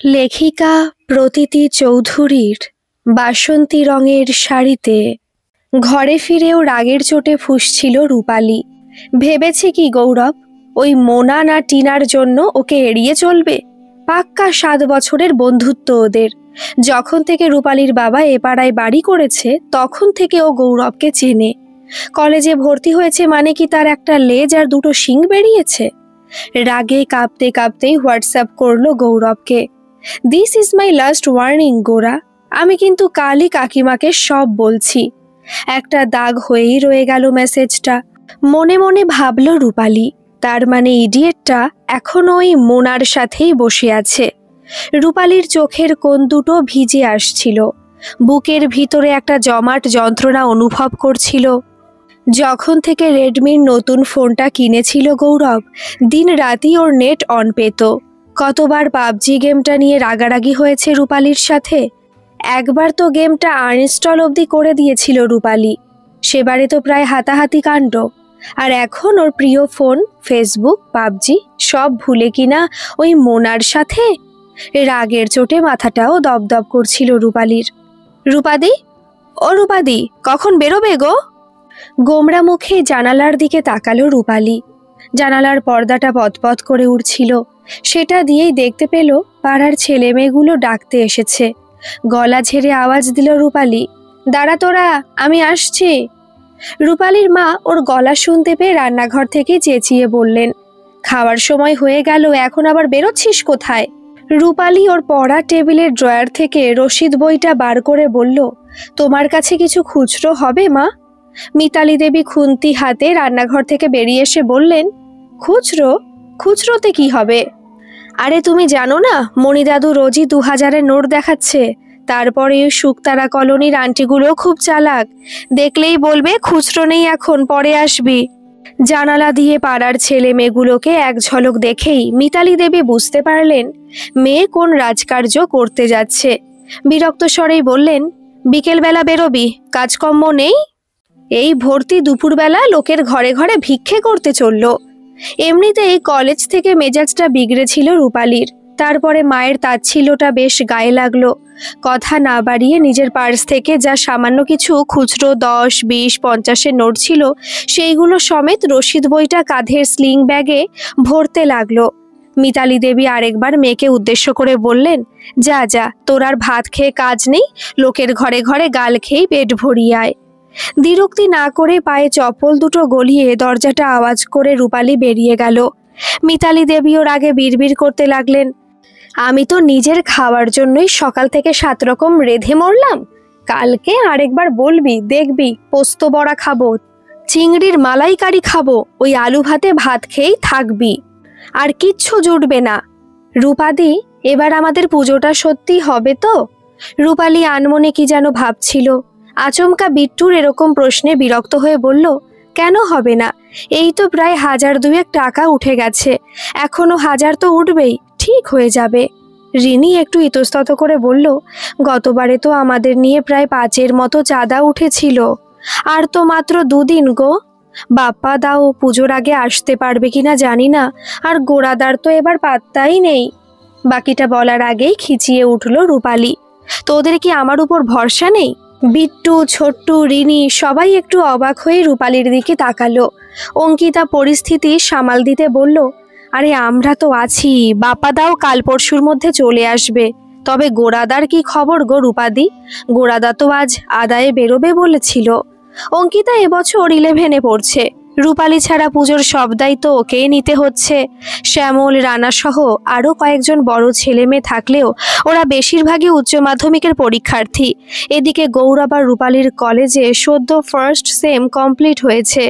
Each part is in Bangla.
লেখিকা প্রতীতি চৌধুরীর বাসন্তী রঙের শাড়িতে। ঘরে ফিরেও রাগের চোটে ফুঁসছিল রূপালী। ভেবেছে কি গৌরব ওই মোনা না টিনার জন্য ওকে এড়িয়ে চলবে? পাক্কা 7 বছরের বন্ধুত্ব ওদের। যখন থেকে রূপালীর বাবা এ পাড়ায় বাড়ি করেছে তখন থেকে ও গৌরবকে চেনে। কলেজে ভর্তি হয়েছে মানে কি তার একটা লেজ আর 2টো শিং বেরিয়েছে? রাগে কাঁপতে কাঁপতেই হোয়াটসঅ্যাপ করলো গৌরবকে, this is my last warning Gora, আমি কিন্তু কালই কাকিমাকে সব বলছি। একটা দাগ হয়েই রয়ে গেল মেসেজটা। মনে মনে ভাবল রূপালী, তার মানে ইডিয়েটটা এখনো ওই মোনার সাথেই বসে আছে। রূপালীর চোখের কোণ দুটো ভিজে আসছিল, বুকের ভিতরে একটা জমাট যন্ত্রণা অনুভব করছিল। যখন থেকে রেডমির নতুন ফোনটা কিনেছিল গৌরব, দিন রাতই ওর নেট অন পেত। কতবার পাবজি গেমটা নিয়ে রাগারাগি হয়েছে রূপালীর সাথে। একবার তো গেমটা আনইনস্টল অবধি করে দিয়েছিল রূপালী। সেবারে তো প্রায় হাতাহাতি কাণ্ড। আর এখন ওর প্রিয় ফোন, ফেসবুক, পাবজি সব ভুলে কিনা ওই মোনার সাথে। রাগের চোটে মাথাটাও দপদপ করছিল রূপালীর। রূপাদি, ও রূপাদি, কখন বেরোবে গো? গোমরা মুখে জানালার দিকে তাকালো রূপালী। জানালার পর্দাটা পতপত করে উঠছিল, সেটা দিয়েই দেখতে পেল পাড়ার ছেলে মেয়েগুলো ডাকতে এসেছে। গলা ঝেড়ে আওয়াজ দিল রূপালী, দাঁড়া তোরা, আমি আসছি। রূপালীর মা ওর গলা শুনতে পেয়ে রান্নাঘর থেকে চেঁচিয়ে বললেন, খাওয়ার সময় হয়ে গেল, এখন আবার বেরোচ্ছিস কোথায়? রূপালী ওর পড়া টেবিলের ড্রয়ার থেকে রসিদ বইটা বার করে বলল, তোমার কাছে কিছু খুচরো হবে মা? মিতালি দেবী খুন্তি হাতে রান্নাঘর থেকে বেরিয়ে এসে বললেন, খুচরো? খুচরোতে কি হবে? আরে তুমি জানো না, মণিদাদু রোজই 2000-এর নোট দেখাচ্ছে। তারপরে ওই শুকতারা কলোনির আন্টিগুলো খুব চালাক, দেখলেই বলবে খুচরো নেই এখন, পরে আসবি। জানালা দিয়ে পাড়ার ছেলে মেয়েগুলোকে এক ঝলক দেখেই মিতালি দেবী বুঝতে পারলেন মেয়ে কোন রাজকার্য করতে যাচ্ছে। বিরক্ত স্বরেই বললেন, বিকেলবেলা বেরোবি, কাজকর্ম নেই? এই ভর্তি দুপুরবেলা লোকের ঘরে ঘরে ভিক্ষে করতে চলল। এমনিতেই কলেজ থেকে মেজাজটা বিগড়েছিল রূপালীর, তারপরে মায়ের তাচ্ছিল্যটা বেশ গায়ে লাগলো। কথা না বাড়িয়ে নিজের পার্স থেকে যা সামান্য কিছু খুচরো 10, 20, 50-এর নোট ছিল সেইগুলো সমেত রসিদ বইটা কাঁধের স্লিং ব্যাগে ভরতে লাগলো। মিতালি দেবী আরেকবার মেয়েকে উদ্দেশ্য করে বললেন, যা যা, তোর আর ভাত খেয়ে কাজ নেই, লোকের ঘরে ঘরে গাল খেয়েই পেট ভরিয়ে আয়। দ্বিরুক্তি না করে পায়ে চপ্পল দুটো গলিয়ে দরজাটা আওয়াজ করে রূপালী বেরিয়ে গেল। মিতালি দেবী ওর আগে বিড়বিড় করতে লাগলেন, আমি তো নিজের খাওয়ার জন্যই সকাল থেকে 7 রকম রেঁধে মরলাম। কালকে আরেকবার বলবি, দেখবি পোস্ত বড়া খাবো, চিংড়ির মালাইকারি খাবো, ওই আলু ভাতে ভাত খেয়েই থাকবি, আর কিচ্ছু জুটবে না। রূপাদি, এবার আমাদের পুজোটা সত্যি হবে তো? রূপালী আনমনে কি যেন ভাবছিল। আচমকা বিট্টুর এরকম প্রশ্নে বিরক্ত হয়ে বলল, কেন হবে না? এই তো প্রায় 1000-2 টাকা উঠে গেছে, এখনো 1000 তো উঠবেই, ঠিক হয়ে যাবে। রিনি একটু ইতস্তত করে বলল, গতবারে তো আমাদের নিয়ে প্রায় 5-এর মতো চাঁদা উঠেছিল, আর তো মাত্র 2 দিন গো। বাপ্পা দাও পুজোর আগে আসতে পারবে কিনা জানি না, আর গোড়াদার তো এবার পাত্তাই নেই। বাকিটা বলার আগেই খিচিয়ে উঠল রূপালী, তোদের কি আমার উপর ভরসা নেই? বিট্টু, ছোট্টু, রিনি সবাই একটু অবাক হয়ে রূপালীর দিকে তাকালো। অঙ্কিতা পরিস্থিতি সামাল দিতে বলল, আরে আমরা তো আছি, বাপ্পাদাও কাল পরশুর মধ্যে চলে আসবে। তবে গোড়াদার কি খবর গো রূপাদি? গোড়াদা তো আজ আদায়ে বেরোবে বলেছিল। অঙ্কিতা এবছর 11-এ পড়ছে, রূপালী ছাড়া পুজোর সব দায়িত্ব ওকেই নিতে হচ্ছে। শ্যামল, রানা সহ আরও কয়েকজন বড় ছেলে মেয়ে থাকলেও ওরা বেশিরভাগই উচ্চ মাধ্যমিকের পরীক্ষার্থী। এদিকে গৌরব আর রূপালীর কলেজে সদ্য ফার্স্ট সেম কমপ্লিট হয়েছে,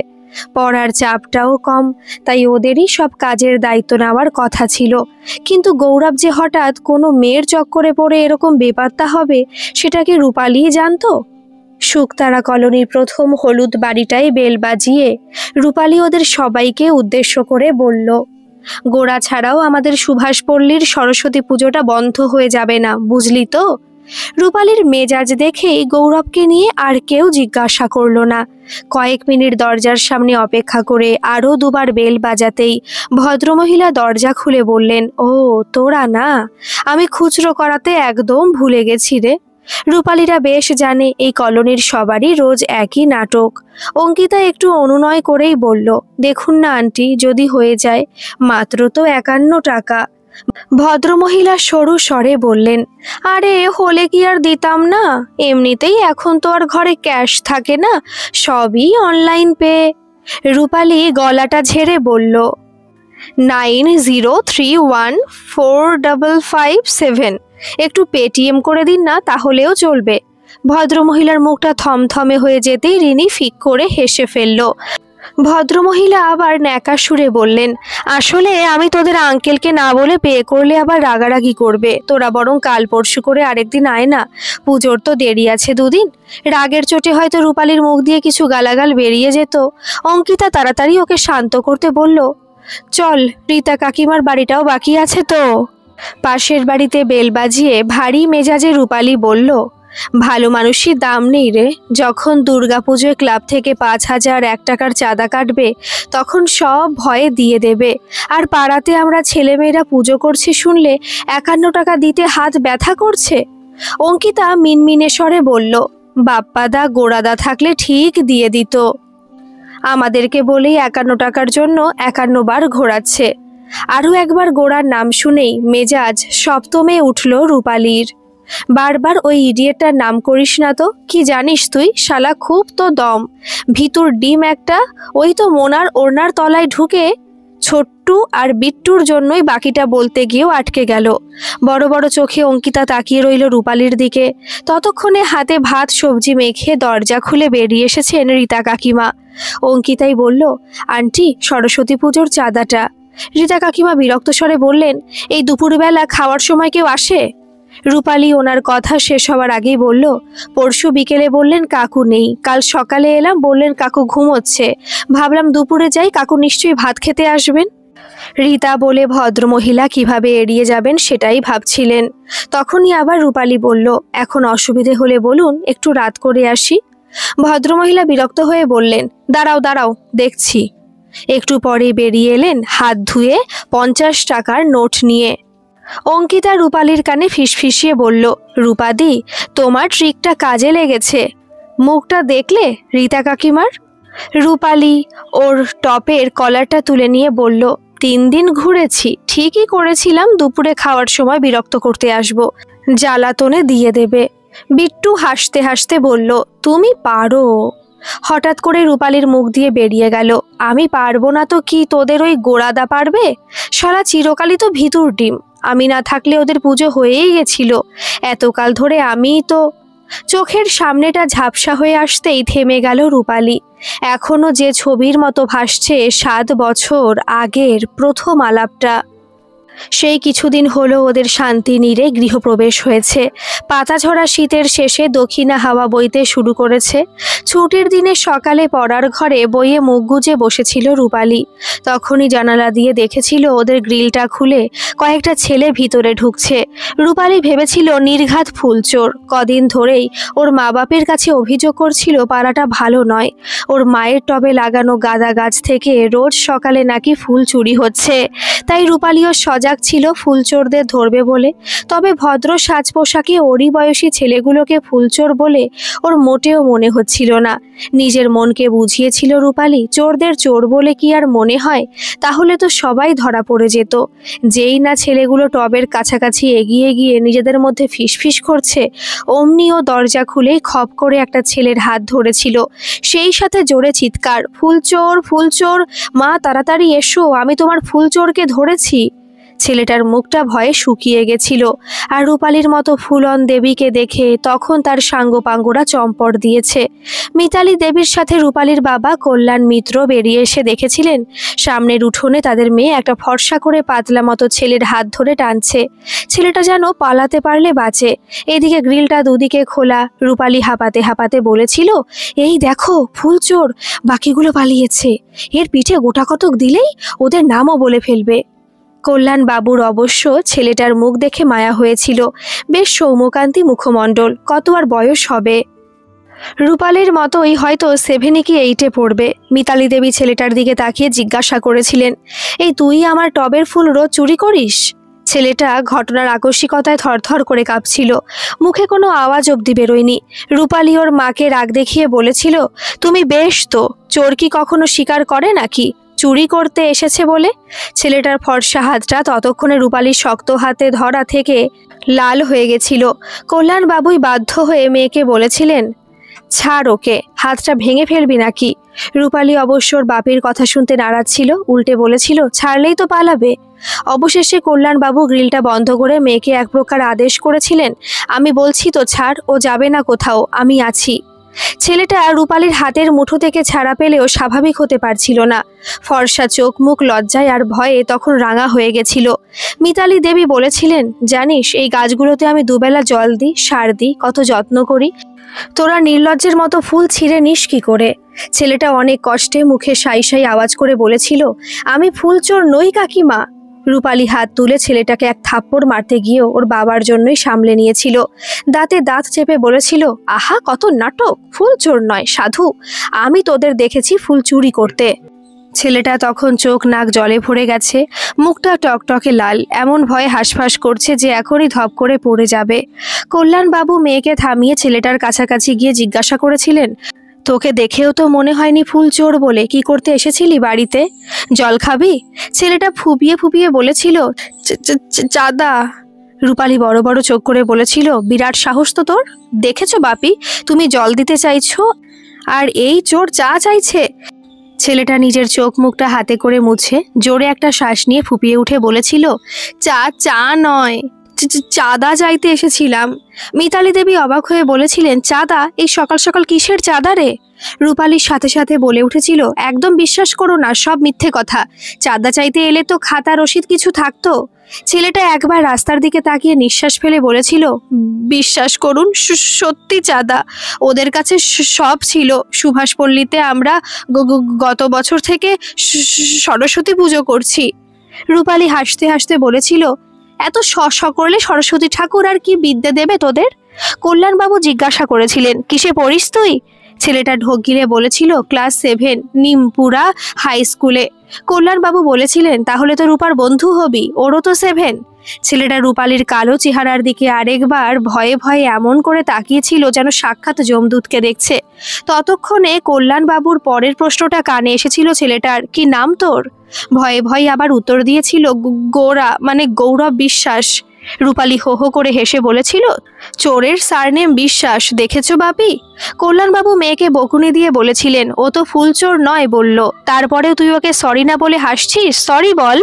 পড়ার চাপটাও কম, তাই ওদেরই সব কাজের দায়িত্ব নেওয়ার কথা ছিল। কিন্তু গৌরব যে হঠাৎ কোনো মেয়ের চক্করে পড়ে এরকম বেপাত্তা হবে সেটা কি রূপালী জানতো? শুকতারা কলোনির প্রথম হলুদ বাড়িটায় বেল বাজিয়ে রূপালী ওদের সবাইকে উদ্দেশ্য করে বলল, গোড়া ছাড়াও আমাদের সুভাষপল্লীর সরস্বতী পুজোটা বন্ধ হয়ে যাবে না, বুঝলি তো? রূপালীর মেজাজ দেখেই গৌরবকে নিয়ে আর কেউ জিজ্ঞাসা করলো না। কয়েক মিনিট দরজার সামনে অপেক্ষা করে আরও দুবার বেল বাজাতেই ভদ্রমহিলা দরজা খুলে বললেন, ও তোরা না, আমি খুচরো করাতে একদম ভুলে গেছি রে। রূপালীরা বেশ জানে এই কলোনির সবারই রোজ একই নাটক। অঙ্কিতা একটু অনুনয় করেই বলল, দেখুন না আন্টি, যদি হয়ে যায়, মাত্র তো 51 টাকা। ভদ্রমহিলা সরু স্বরে বললেন, আরে হলে কি আর দিতাম না, এমনিতেই এখন তো আর ঘরে ক্যাশ থাকে না, সবই অনলাইন পে। রূপালী গলাটা ঝেড়ে বলল, 90314557, একটু পেটিএম করে দিন না, তাহলেও চলবে। ভদ্রমহিলার মুখটা থমথমে হয়ে যেতেই রিনি ফিক করে হেসে ফেলল। ভদ্রমহিলা আবার ন্যাকা সুরে বললেন, আসলে আমি তোদের আঙ্কেলকে না বলে পে করলে আবার রাগারাগি করবে, তোরা বরং কাল পরশু করে আরেকদিন আয় না, পুজোর তো দেরি আছে 2 দিন। রাগের চোটে হয়তো রূপালীর মুখ দিয়ে কিছু গালাগাল বেরিয়ে যেত। অঙ্কিতা তাড়াতাড়ি ওকে শান্ত করতে বলল, চল, রীতা কাকিমার বাড়িটাও বাকি আছে তো। পাশের বাড়িতে বেল বাজিয়ে ভারী মেজাজে রূপালী বলল, ভালো মানুষই দাম নেই রে, যখন দুর্গাপুজোয় ক্লাব থেকে 5001 টাকার চাঁদা কাটবে তখন সব ভয়ে দিয়ে দেবে, আর পাড়াতে আমরা ছেলেমেয়েরা পুজো করছি শুনলে 51 টাকা দিতে হাত ব্যথা করছে। অঙ্কিতা মিনমিনে স্বরে বলল, বাপ্পাদা গোড়াদা থাকলে ঠিক দিয়ে দিত, আমাদেরকে বলেই 51 টাকার জন্য 51 বার ঘোরাচ্ছে। আরও একবার গোড়ার নাম শুনেই মেজাজ সপ্তমে উঠল রূপালীর। বারবার ওই ইডিয়েটটার নাম করিস না তো, কি জানিস তুই, শালা খুব তো দম, ভিতর ডিম একটা, ওই তো মোনার ওড়নার তলায় ঢুকে। ছোট্টু আর বিট্টুর জন্যই বাকিটা বলতে গিয়েও আটকে গেল। বড় বড় চোখে অঙ্কিতা তাকিয়ে রইল রূপালীর দিকে। ততক্ষণে হাতে ভাত সবজি মেখে দরজা খুলে বেরিয়ে এসেছেন রীতা কাকিমা। অঙ্কিতাই বলল, আন্টি, সরস্বতী পুজোর চাঁদাটা। রীতা কাকিমা বিরক্ত স্বরে বললেন, এই দুপুরবেলা খাওয়ার সময় কেউ আসে? রূপালী ওনার কথা শেষ হওয়ার আগেই বলল, পরশু বিকেলে বললেন কাকু নেই, কাল সকালে এলাম বললেন কাকু ঘুমোচ্ছে, ভাবলাম দুপুরে যাই, কাকু নিশ্চয়ই ভাত খেতে আসবেন। রীতা বলে ভদ্রমহিলা কিভাবে এড়িয়ে যাবেন সেটাই ভাবছিলেন। তখনই আবার রূপালী বলল, এখন অসুবিধে হলে বলুন, একটু রাত করে আসি। ভদ্রমহিলা বিরক্ত হয়ে বললেন, দাঁড়াও দাঁড়াও, দেখছি। একটু পরে বেরিয়ে এলেন হাত ধুয়ে 50 টাকার নোট নিয়ে। অঙ্কিতা রূপালীর কানে ফিসফিসিয়ে বলল, রূপাদি, তোমার ট্রিকটা কাজে লেগেছে, মুখটা দেখলে রীতা কাকিমার। রূপালী ওর টপের কলারটা তুলে নিয়ে বলল, 3 দিন ঘুরেছি, ঠিকই করেছিলাম দুপুরে খাওয়ার সময় বিরক্ত করতে আসবো, জ্বালাতনে দিয়ে দেবে। বিট্টু হাসতে হাসতে বলল, তুমি পারো। হঠাৎ করে রূপালীর মুখ দিয়ে বেরিয়ে গেল, আমি পারবো না তো কি তোদের ওই গোড়াদা পারবে? সারা চিরকালই তো ভিতর ডিম, আমি না থাকলে ওদের পুজো হয়েই গেছিল, এতকাল ধরে আমিই তো। চোখের সামনেটা ঝাপসা হয়ে আসতেই থেমে গেল রূপালী। এখনো যে ছবির মতো ভাসছে 7 বছর আগের প্রথম আলাপটা। সেই কিছুদিন হলো ওদের শান্তি নীড়ে গৃহপ্রবেশ হয়েছে। পাতাঝরা শীতের শেষে দক্ষিণা হাওয়া বইতে শুরু করেছে। ছুটির দিনে সকালে পড়ার ঘরে বইয়ে মুখ গুজে বসেছিল রূপালী। তখনই জানালা দিয়ে দেখেছিল ওদের গ্রিলটা খুলে কয়েকটা ছেলে ভিতরে ঢুকছে। রূপালী ভেবেছিল নির্ঘাত ফুলচোর। কদিন ধরেই ওর মা বাপের কাছে অভিযোগ করছিল পাড়াটা ভালো নয়, ওর মায়ের টবে লাগানো গাঁদা গাছ থেকে রোজ সকালে নাকি ফুল চুরি হচ্ছে। তাই রূপালীও সজাগ ছিল ফুলচোরদের ধরবে বলে। তবে ভদ্র সাজ পোশাকে ওরই বয়সী ছেলেগুলোকে ফুলচোর বলে ওর মোটেও মনে হচ্ছিল না। নিজের মনকে বুঝিয়েছিল রূপালী, চোরদের চোর বলে কি আর মনে হয়? তাহলে তো সবাই ধরা পড়ে যেত। যেই না ছেলেগুলো টবের কাছাকাছি এগিয়ে গিয়ে নিজেদের মধ্যে ফিসফিস করছে, অমনি ও দরজা খুলেই খপ করে একটা ছেলের হাত ধরেছিল। সেই সাথে জোরে চিৎকার, ফুলচোর, ফুলচোর, মা তাড়াতাড়ি এসো, আমি তোমার ফুলচোরকে ধরেছি। ছেলেটার মুখটা ভয়ে শুকিয়ে গেছিল। আর রূপালীর মতো ফুলন দেবীকে দেখে তখন তার সাঙ্গপাঙ্গরা চম্পট দিয়েছে। মিতালি দেবীর সাথে রূপালীর বাবা কল্যাণ মিত্র বেরিয়ে এসে দেখেছিলেন সামনের উঠোনে তাদের মেয়ে একটা ফর্সা করে পাতলা মতো ছেলের হাত ধরে টানছে। ছেলেটা যেন পালাতে পারলে বাঁচে। এদিকে গ্রিলটা দুদিকে খোলা। রূপালী হাঁপাতে হাঁপাতে বলেছিল, এই দেখো ফুলচোর, বাকিগুলো পালিয়েছে, এর পিঠে গোটা কতক দিলেই ওদের নামও বলে ফেলবে। কল্যাণ বাবুর অবশ্য ছেলেটার মুখ দেখে মায়া হয়েছিল। বেশ সৌম্যকান্তি মুখমণ্ডল, কত আর বয়স হবে? রূপালীর মতোই হয়তো 7 কি 8 পড়বে। মিতালি দেবী ছেলেটার দিকে তাকিয়ে জিজ্ঞাসা করেছিলেন, এই তুই আমার টবের ফুল রোজ চুরি করিস? ছেলেটা ঘটনার আকস্মিকতায় থরথর করে কাঁপছিল, মুখে কোনো আওয়াজ অবধি বেরোয়নি। রূপালী ওর মাকে রাগ দেখিয়ে বলেছিল, তুমি বেশ তো, চোর কি কখনো স্বীকার করে নাকি চুরি করতে এসেছে বলে? ছেলেটার ফর্সা হাতটা ততক্ষণে রূপালীর শক্ত হাতে ধরা থেকে লাল হয়ে গেছিল। কল্যাণবাবুই বাধ্য হয়ে মেয়েকে বলেছিলেন, ছাড় ওকে, হাতটা ভেঙে ফেলবি নাকি? রূপালী অবশ্য ওর বাপের কথা শুনতে নারাজ ছিল, উল্টে বলেছিল, ছাড়লেই তো পালাবে। অবশেষে কল্যাণবাবু গ্রিলটা বন্ধ করে মেয়েকে এক প্রকার আদেশ করেছিলেন, আমি বলছি তো ছাড়, ও যাবে না কোথাও, আমি আছি। ছেলেটা রূপালীর হাতের মুঠো থেকে ছাড়া পেলেও স্বাভাবিক হতে পারছিল না। ফর্সা চোখ মুখ লজ্জায় আর ভয়ে তখন রাঙা হয়ে গেছিল। মিতালি দেবী বলেছিলেন, জানিস এই গাছগুলোতে আমি দুবেলা জল দিই, সার দিই, কত যত্ন করি, তোরা নির্লজ্জের মতো ফুল ছিঁড়ে নিস কি করে? ছেলেটা অনেক কষ্টে মুখে সাই সাই আওয়াজ করে বলেছিল, আমি ফুল চোর নই কাকিমা। রূপালী হাত তুলে ছেলেটাকে এক থাপ্পড় মারতে গিয়েও ওর বাবার জন্যই সামলে নিয়েছিল। দাঁতে দাঁত চেপে বলেছিল, আহা কত নাটক, ফুল চোর নয়, সাধু। আমি তোদের দেখেছি ফুল চুরি করতে। ছেলেটা তখন চোখ নাক জলে ভরে গেছে, মুখটা টকটকে লাল, এমন ভয়ে হাঁসফাঁস করছে যে এখনই ধপ করে পড়ে যাবে। কল্যাণবাবু মেয়েকে থামিয়ে ছেলেটার কাছাকাছি গিয়ে জিজ্ঞাসা করেছিলেন, তোকে দেখেও তো মনে হয়নি ফুল চোর বলে, কি করতে এসেছিলি বাড়িতে? জল খাবি? ছেলেটা ফুপিয়ে ফুপিয়ে বলেছিল, চাঁদা। রূপালী বড় বড় চোখ করে বলেছিল, বিরাট সাহস তো তোর, দেখেছো বাপি, তুমি জল দিতে চাইছো আর এই চোর চা চাইছে। ছেলেটা নিজের চোখ মুখটা হাতে করে মুছে জোরে একটা শ্বাস নিয়ে ফুপিয়ে উঠে বলেছিল, চা নয়, চাঁদা চাইতে এসেছিলাম। মিতালি দেবী অবাক হয়ে বলেছিলেন, চাঁদা? এই সকাল সকাল কিসের চাঁদা রে? রূপালীর সাথে সাথে বলে উঠেছিল, একদম বিশ্বাস করো না, সব মিথ্যে কথা। চাঁদা চাইতে এলে তো খাতা রসিদ কিছু থাকতো। ছেলেটা একবার রাস্তার দিকে তাকিয়ে নিঃশ্বাস ফেলে বলেছিল, বিশ্বাস করুন, সত্যি চাঁদা। ওদের কাছে সব ছিল। সুভাষপল্লীতে আমরা গত বছর থেকে সরস্বতী পুজো করছি। রূপালী হাসতে হাসতে বলেছিল, এত করলে সরস্বতী ঠাকুর আর কি বিদ্যে দেবে তোদের? কল্যাণবাবু জিজ্ঞাসা করেছিলেন, কিসে পড়িস তুই? ছেলেটা ঢোক গিলে বলেছিল, ক্লাস 7, নিমপুরা হাই স্কুলে। কল্যাণবাবু বলেছিলেন, তাহলে তো রূপার বন্ধু হবি, ওরও তো 7। ছেলেটা রূপালীর কালো চেহারার দিকে আরেকবার ভয়ে ভয়ে এমন করে তাকিয়েছিল যেন সাক্ষাৎ যমদূতকে দেখছে। ততক্ষণে কল্যাণবাবুর পরের প্রশ্নটা কানে এসেছিল ছেলেটার, কি নাম তোর? ভয়ে ভয়ে আবার উত্তর দিয়েছিল, গোরা, মানে গৌরব বিশ্বাস। রূপালী হো হো করে হেসে বলেছিল, চোরের সারনেম বিশ্বাস, দেখেছো বাপি? কল্যাণবাবু মেয়েকে বকুনি দিয়ে বলেছিলেন, ও তো ফুল চোর নয় বলল, তারপরেও তুই ওকে সরি না বলে হাসছিস, সরি বল।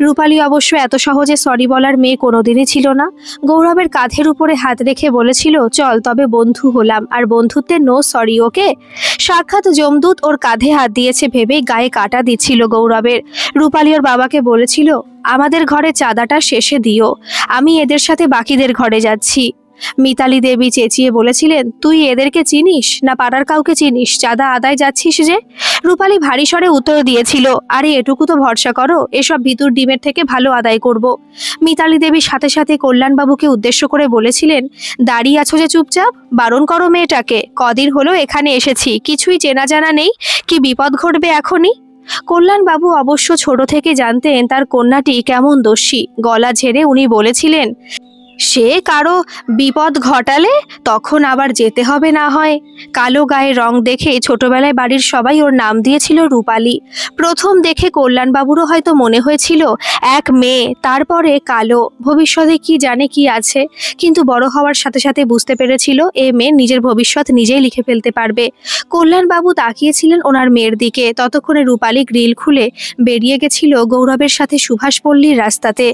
রূপালী অবশ্য এত সহজে সরি বলার মেয়ে কোনোদিনই ছিল না। গৌরবের কাঁধের উপরে হাত রেখে বলেছিল, চল তবে বন্ধু হলাম, আর বন্ধুত্বে নো সরি, ওকে? সাক্ষাৎ যমদূত ওর কাঁধে হাত দিয়েছে ভেবেই গায়ে কাটা দিচ্ছিল গৌরবের। রূপালী ওর বাবাকে বলেছিল, আমাদের ঘরে চাঁদাটা শেষে দিও, আমি এদের সাথে বাকিদের ঘরে যাচ্ছি। মিতালি দেবী চেঁচিয়ে বলেছিলেন, তুই এদেরকে চিনিস না পাড়ার কাউকে চিনিস, চাঁদা আদায় যাচ্ছিস যে? রূপালী ভারী স্বরে উত্তর দিয়েছিল, আরে এটুকু তো ভরসা করো, এসব ভিতুর ডিমের থেকে ভালো আদায় করব। মিতালি দেবীর সাথে সাথে কল্যাণবাবুকে উদ্দেশ্য করে বলেছিলেন, দাঁড়িয়ে আছো যে চুপচাপ, বারণ করো মেয়েটাকে, কদিন হলো এখানে এসেছি, কিছুই চেনা জানা নেই, কি বিপদ ঘটবে এখনই? কল্যাণবাবু অবশ্য ছোট থেকে জানতেন তার কন্যাটি কেমন দোষী। গলা ঝেড়ে উনি বলেছিলেন, সে কারো বিপদ ঘটালে তখন আবার যেতে হবে না হয়। কালো গায়ের রং দেখে ছোটবেলায় বাড়ির সবাই ওর নাম দিয়েছিল রূপালী। প্রথম দেখে কল্যাণবাবুরও হয়তো মনে হয়েছিল এক মেয়ে, তারপরে কালো, ভবিষ্যতে কি জানে কি আছে, কিন্তু বড় হওয়ার সাথে সাথে বুঝতে পেরেছিল এ মেয়ে নিজের ভবিষ্যৎ নিজেই লিখে ফেলতে পারবে। কল্যাণবাবু তাকিয়েছিলেন ওনার মেয়ের দিকে। ততক্ষণে রূপালী গ্রিল খুলে বেরিয়ে গেছিল গৌরবের সাথে সুভাষপল্লীর রাস্তাতে।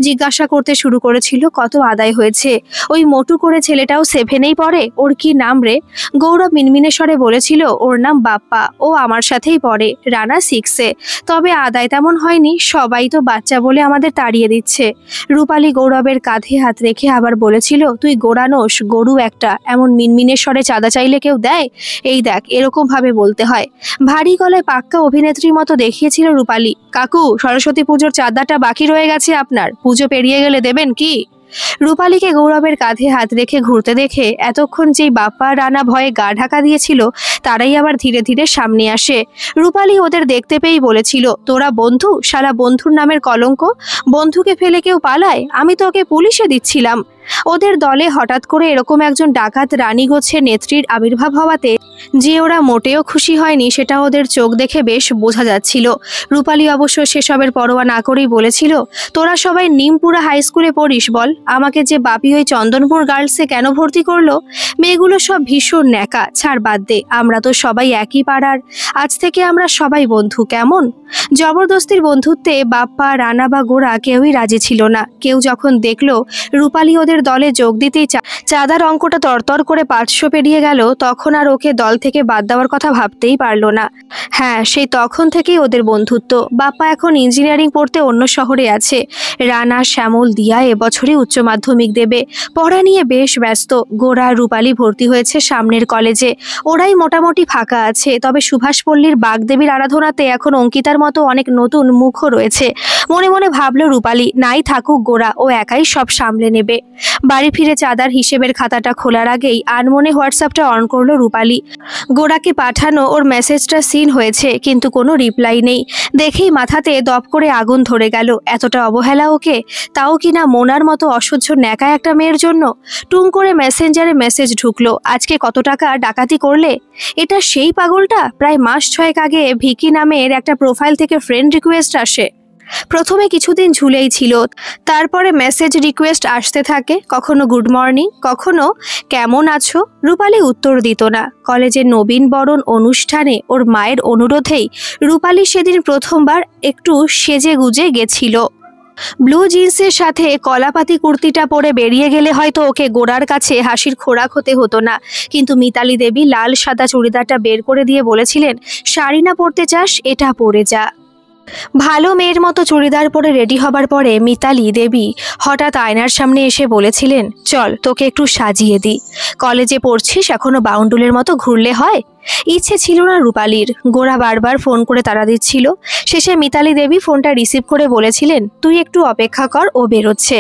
জিজ্ঞাসা করতে শুরু করেছিল, কত আদায় হয়েছে। ওই মোটু করে ছেলেটাও 7-এই পড়ে, ওর কি নাম রে? গৌরব মিনমিনে স্বরে বলেছিল, ওর নাম বাপ্পা, ও আমার সাথেই পড়ে, রানা 6-এ। তবে আদায় তেমন হয়নি, সবাই তো বাচ্চা বলে আমাদের তাড়িয়ে দিচ্ছে। রূপালী গৌরবের কাঁধে হাত রেখে আবার বলেছিল, তুই গোড়ানোস, গরু একটা, এমন মিনমিনে স্বরে চাঁদা চাইলে কেউ দেয়? এই দেখ, এরকম ভাবে বলতে হয়। ভারী গলায় পাক্কা অভিনেত্রীর মতো দেখিয়েছিল রূপালী। কাকু, সরস্বতী পুজোর চাঁদাটা বাকি রয়ে গেছে আপনার, পুজো পেরিয়ে গেলে দেবেন কি? রূপালীকে গৌরবের কাঁধে হাত রেখে ঘুরতে দেখে এতক্ষণ যেই বাপ্পা রানা ভয়ে গা ঢাকা দিয়েছিল তারাই আবার ধীরে ধীরে সামনে আসে। রূপালী ওদের দেখতে পেয়েই বলেছিল, তোরা বন্ধু? শালা বন্ধুর নামের কলঙ্ক। বন্ধুকে ফেলে কেউ পালায়? আমি তো ওকে পুলিশে দিচ্ছিলাম। ওদের দলে হঠাৎ করে এরকম একজন ডাকাত রানী গোছের নেত্রীর আবির্ভাব হওয়াতে যে ওরা মোটেও খুশি হয়নি সেটা ওদের চোখ দেখে বেশ বোঝা যাচ্ছিল। রূপালী অবশ্য সেসবের পরোয়া না করেই বলেছিল, তোরা সবাই নিমপুরা হাই স্কুলে পড়িস বল? আমাকে যে বাপি ওই চন্দনপুর গার্লসে কেন ভর্তি করলো? মেয়েগুলো সব ভীষণ ন্যাকা, ছাড় বাদ দে, আমরা তো সবাই একই পাড়ার, আজ থেকে আমরা সবাই বন্ধু, কেমন? জবরদস্তির বন্ধুত্বে বাপ্পা, রানা বা গোরা কেউই রাজি ছিল না। কেউ যখন দেখলো রূপালী ওদের দলে যোগ দিতেই চাঁদার অঙ্কটা তরতর করে 500 পেরিয়ে গেল, তখন আর ওকে দল থেকে বাদ দেওয়ার কথা ভাবতেই পারলো না। হ্যাঁ, সেই তখন থেকেই ওদের বন্ধুত্ব। বাপ্পা এখন ইঞ্জিনিয়ারিং পড়তে অন্য শহরে আছে। রানা, শ্যামল, দিয়া এবছরই উচ্চ মাধ্যমিক দেবে, পড়া নিয়ে বেশ ব্যস্ত। গোরা, রূপালী ভর্তি হয়েছে সামনের কলেজে, ওরাই মোটামুটি ফাঁকা আছে। তবে সুভাষপল্লীর বাগদেবীর আরাধনাতে এখন অঙ্কিতার মতো অনেক নতুন মুখও রয়েছে। মনে মনে ভাবলো রূপালী, নাই থাকুক গোরা, ও একাই সব সামলে নেবে। বাড়ি ফিরে চাঁদার হিসেবের খাতাটা খোলার আগেই আনমনে হোয়াটসঅ্যাপটা অন করলো রূপালী। গোরাকে পাঠানো ওর মেসেজটা সিন হয়েছে, কিন্তু কোনো রিপ্লাই নেই। দেখেই মাথাতে দপ করে আগুন ধরে গেল। এতটা অবহেলা ওকে, তাও কিনা মোনার মতো অসহ্য ন্যাকা একটা মেয়ের জন্য। টুং করে মেসেঞ্জারে মেসেজ ঢুকলো, আজকে কত টাকা ডাকাতি করলে? এটা সেই পাগলটা প্রায় মাস 6 আগে ভিকি নামের একটা প্রোফাইল থেকে ফ্রেন্ড রিকোয়েস্ট আসে। প্রথমে কিছুদিন ঝুলেই ছিল, তারপরে মেসেজ রিকোয়েস্ট আসতে থাকে, কখনো গুড মর্নিং, কখনো কেমন আছো। রূপালী উত্তর দিত না। কলেজের নবীন বরণ অনুষ্ঠানে ওর মায়ের অনুরোধেই রূপালী সেদিন প্রথমবার একটু সেজে গুজে গেছিল। ব্লু জিন্সের সাথে কলাপাতি কুর্তিটা পরে বেরিয়ে গেলে হয়তো ওকে গোড়ার কাছে হাসির খোরাক হতে হতো না, কিন্তু মিতালি দেবী লাল সাদা চুড়িদারটা বের করে দিয়ে বলেছিলেন, শাড়ি না পরতে চাস, এটা পরে যা। ভালো মেয়ের মতো চুড়িদার পরে রেডি হবার পরে মিতালি দেবী হঠাৎ আয়নার সামনে এসে বলেছিলেন, চল তোকে একটু সাজিয়ে দিই, কলেজে পড়ছিস, এখনো বাউন্ডুলের মতো ঘুরলে হয়? ইচ্ছে ছিল না রূপালীর। গোরা বারবার ফোন করে তাড়া দিচ্ছিল। শেষে মিতালি দেবী ফোনটা রিসিভ করে বলেছিলেন, তুই একটু অপেক্ষা কর, ও বেরোচ্ছে।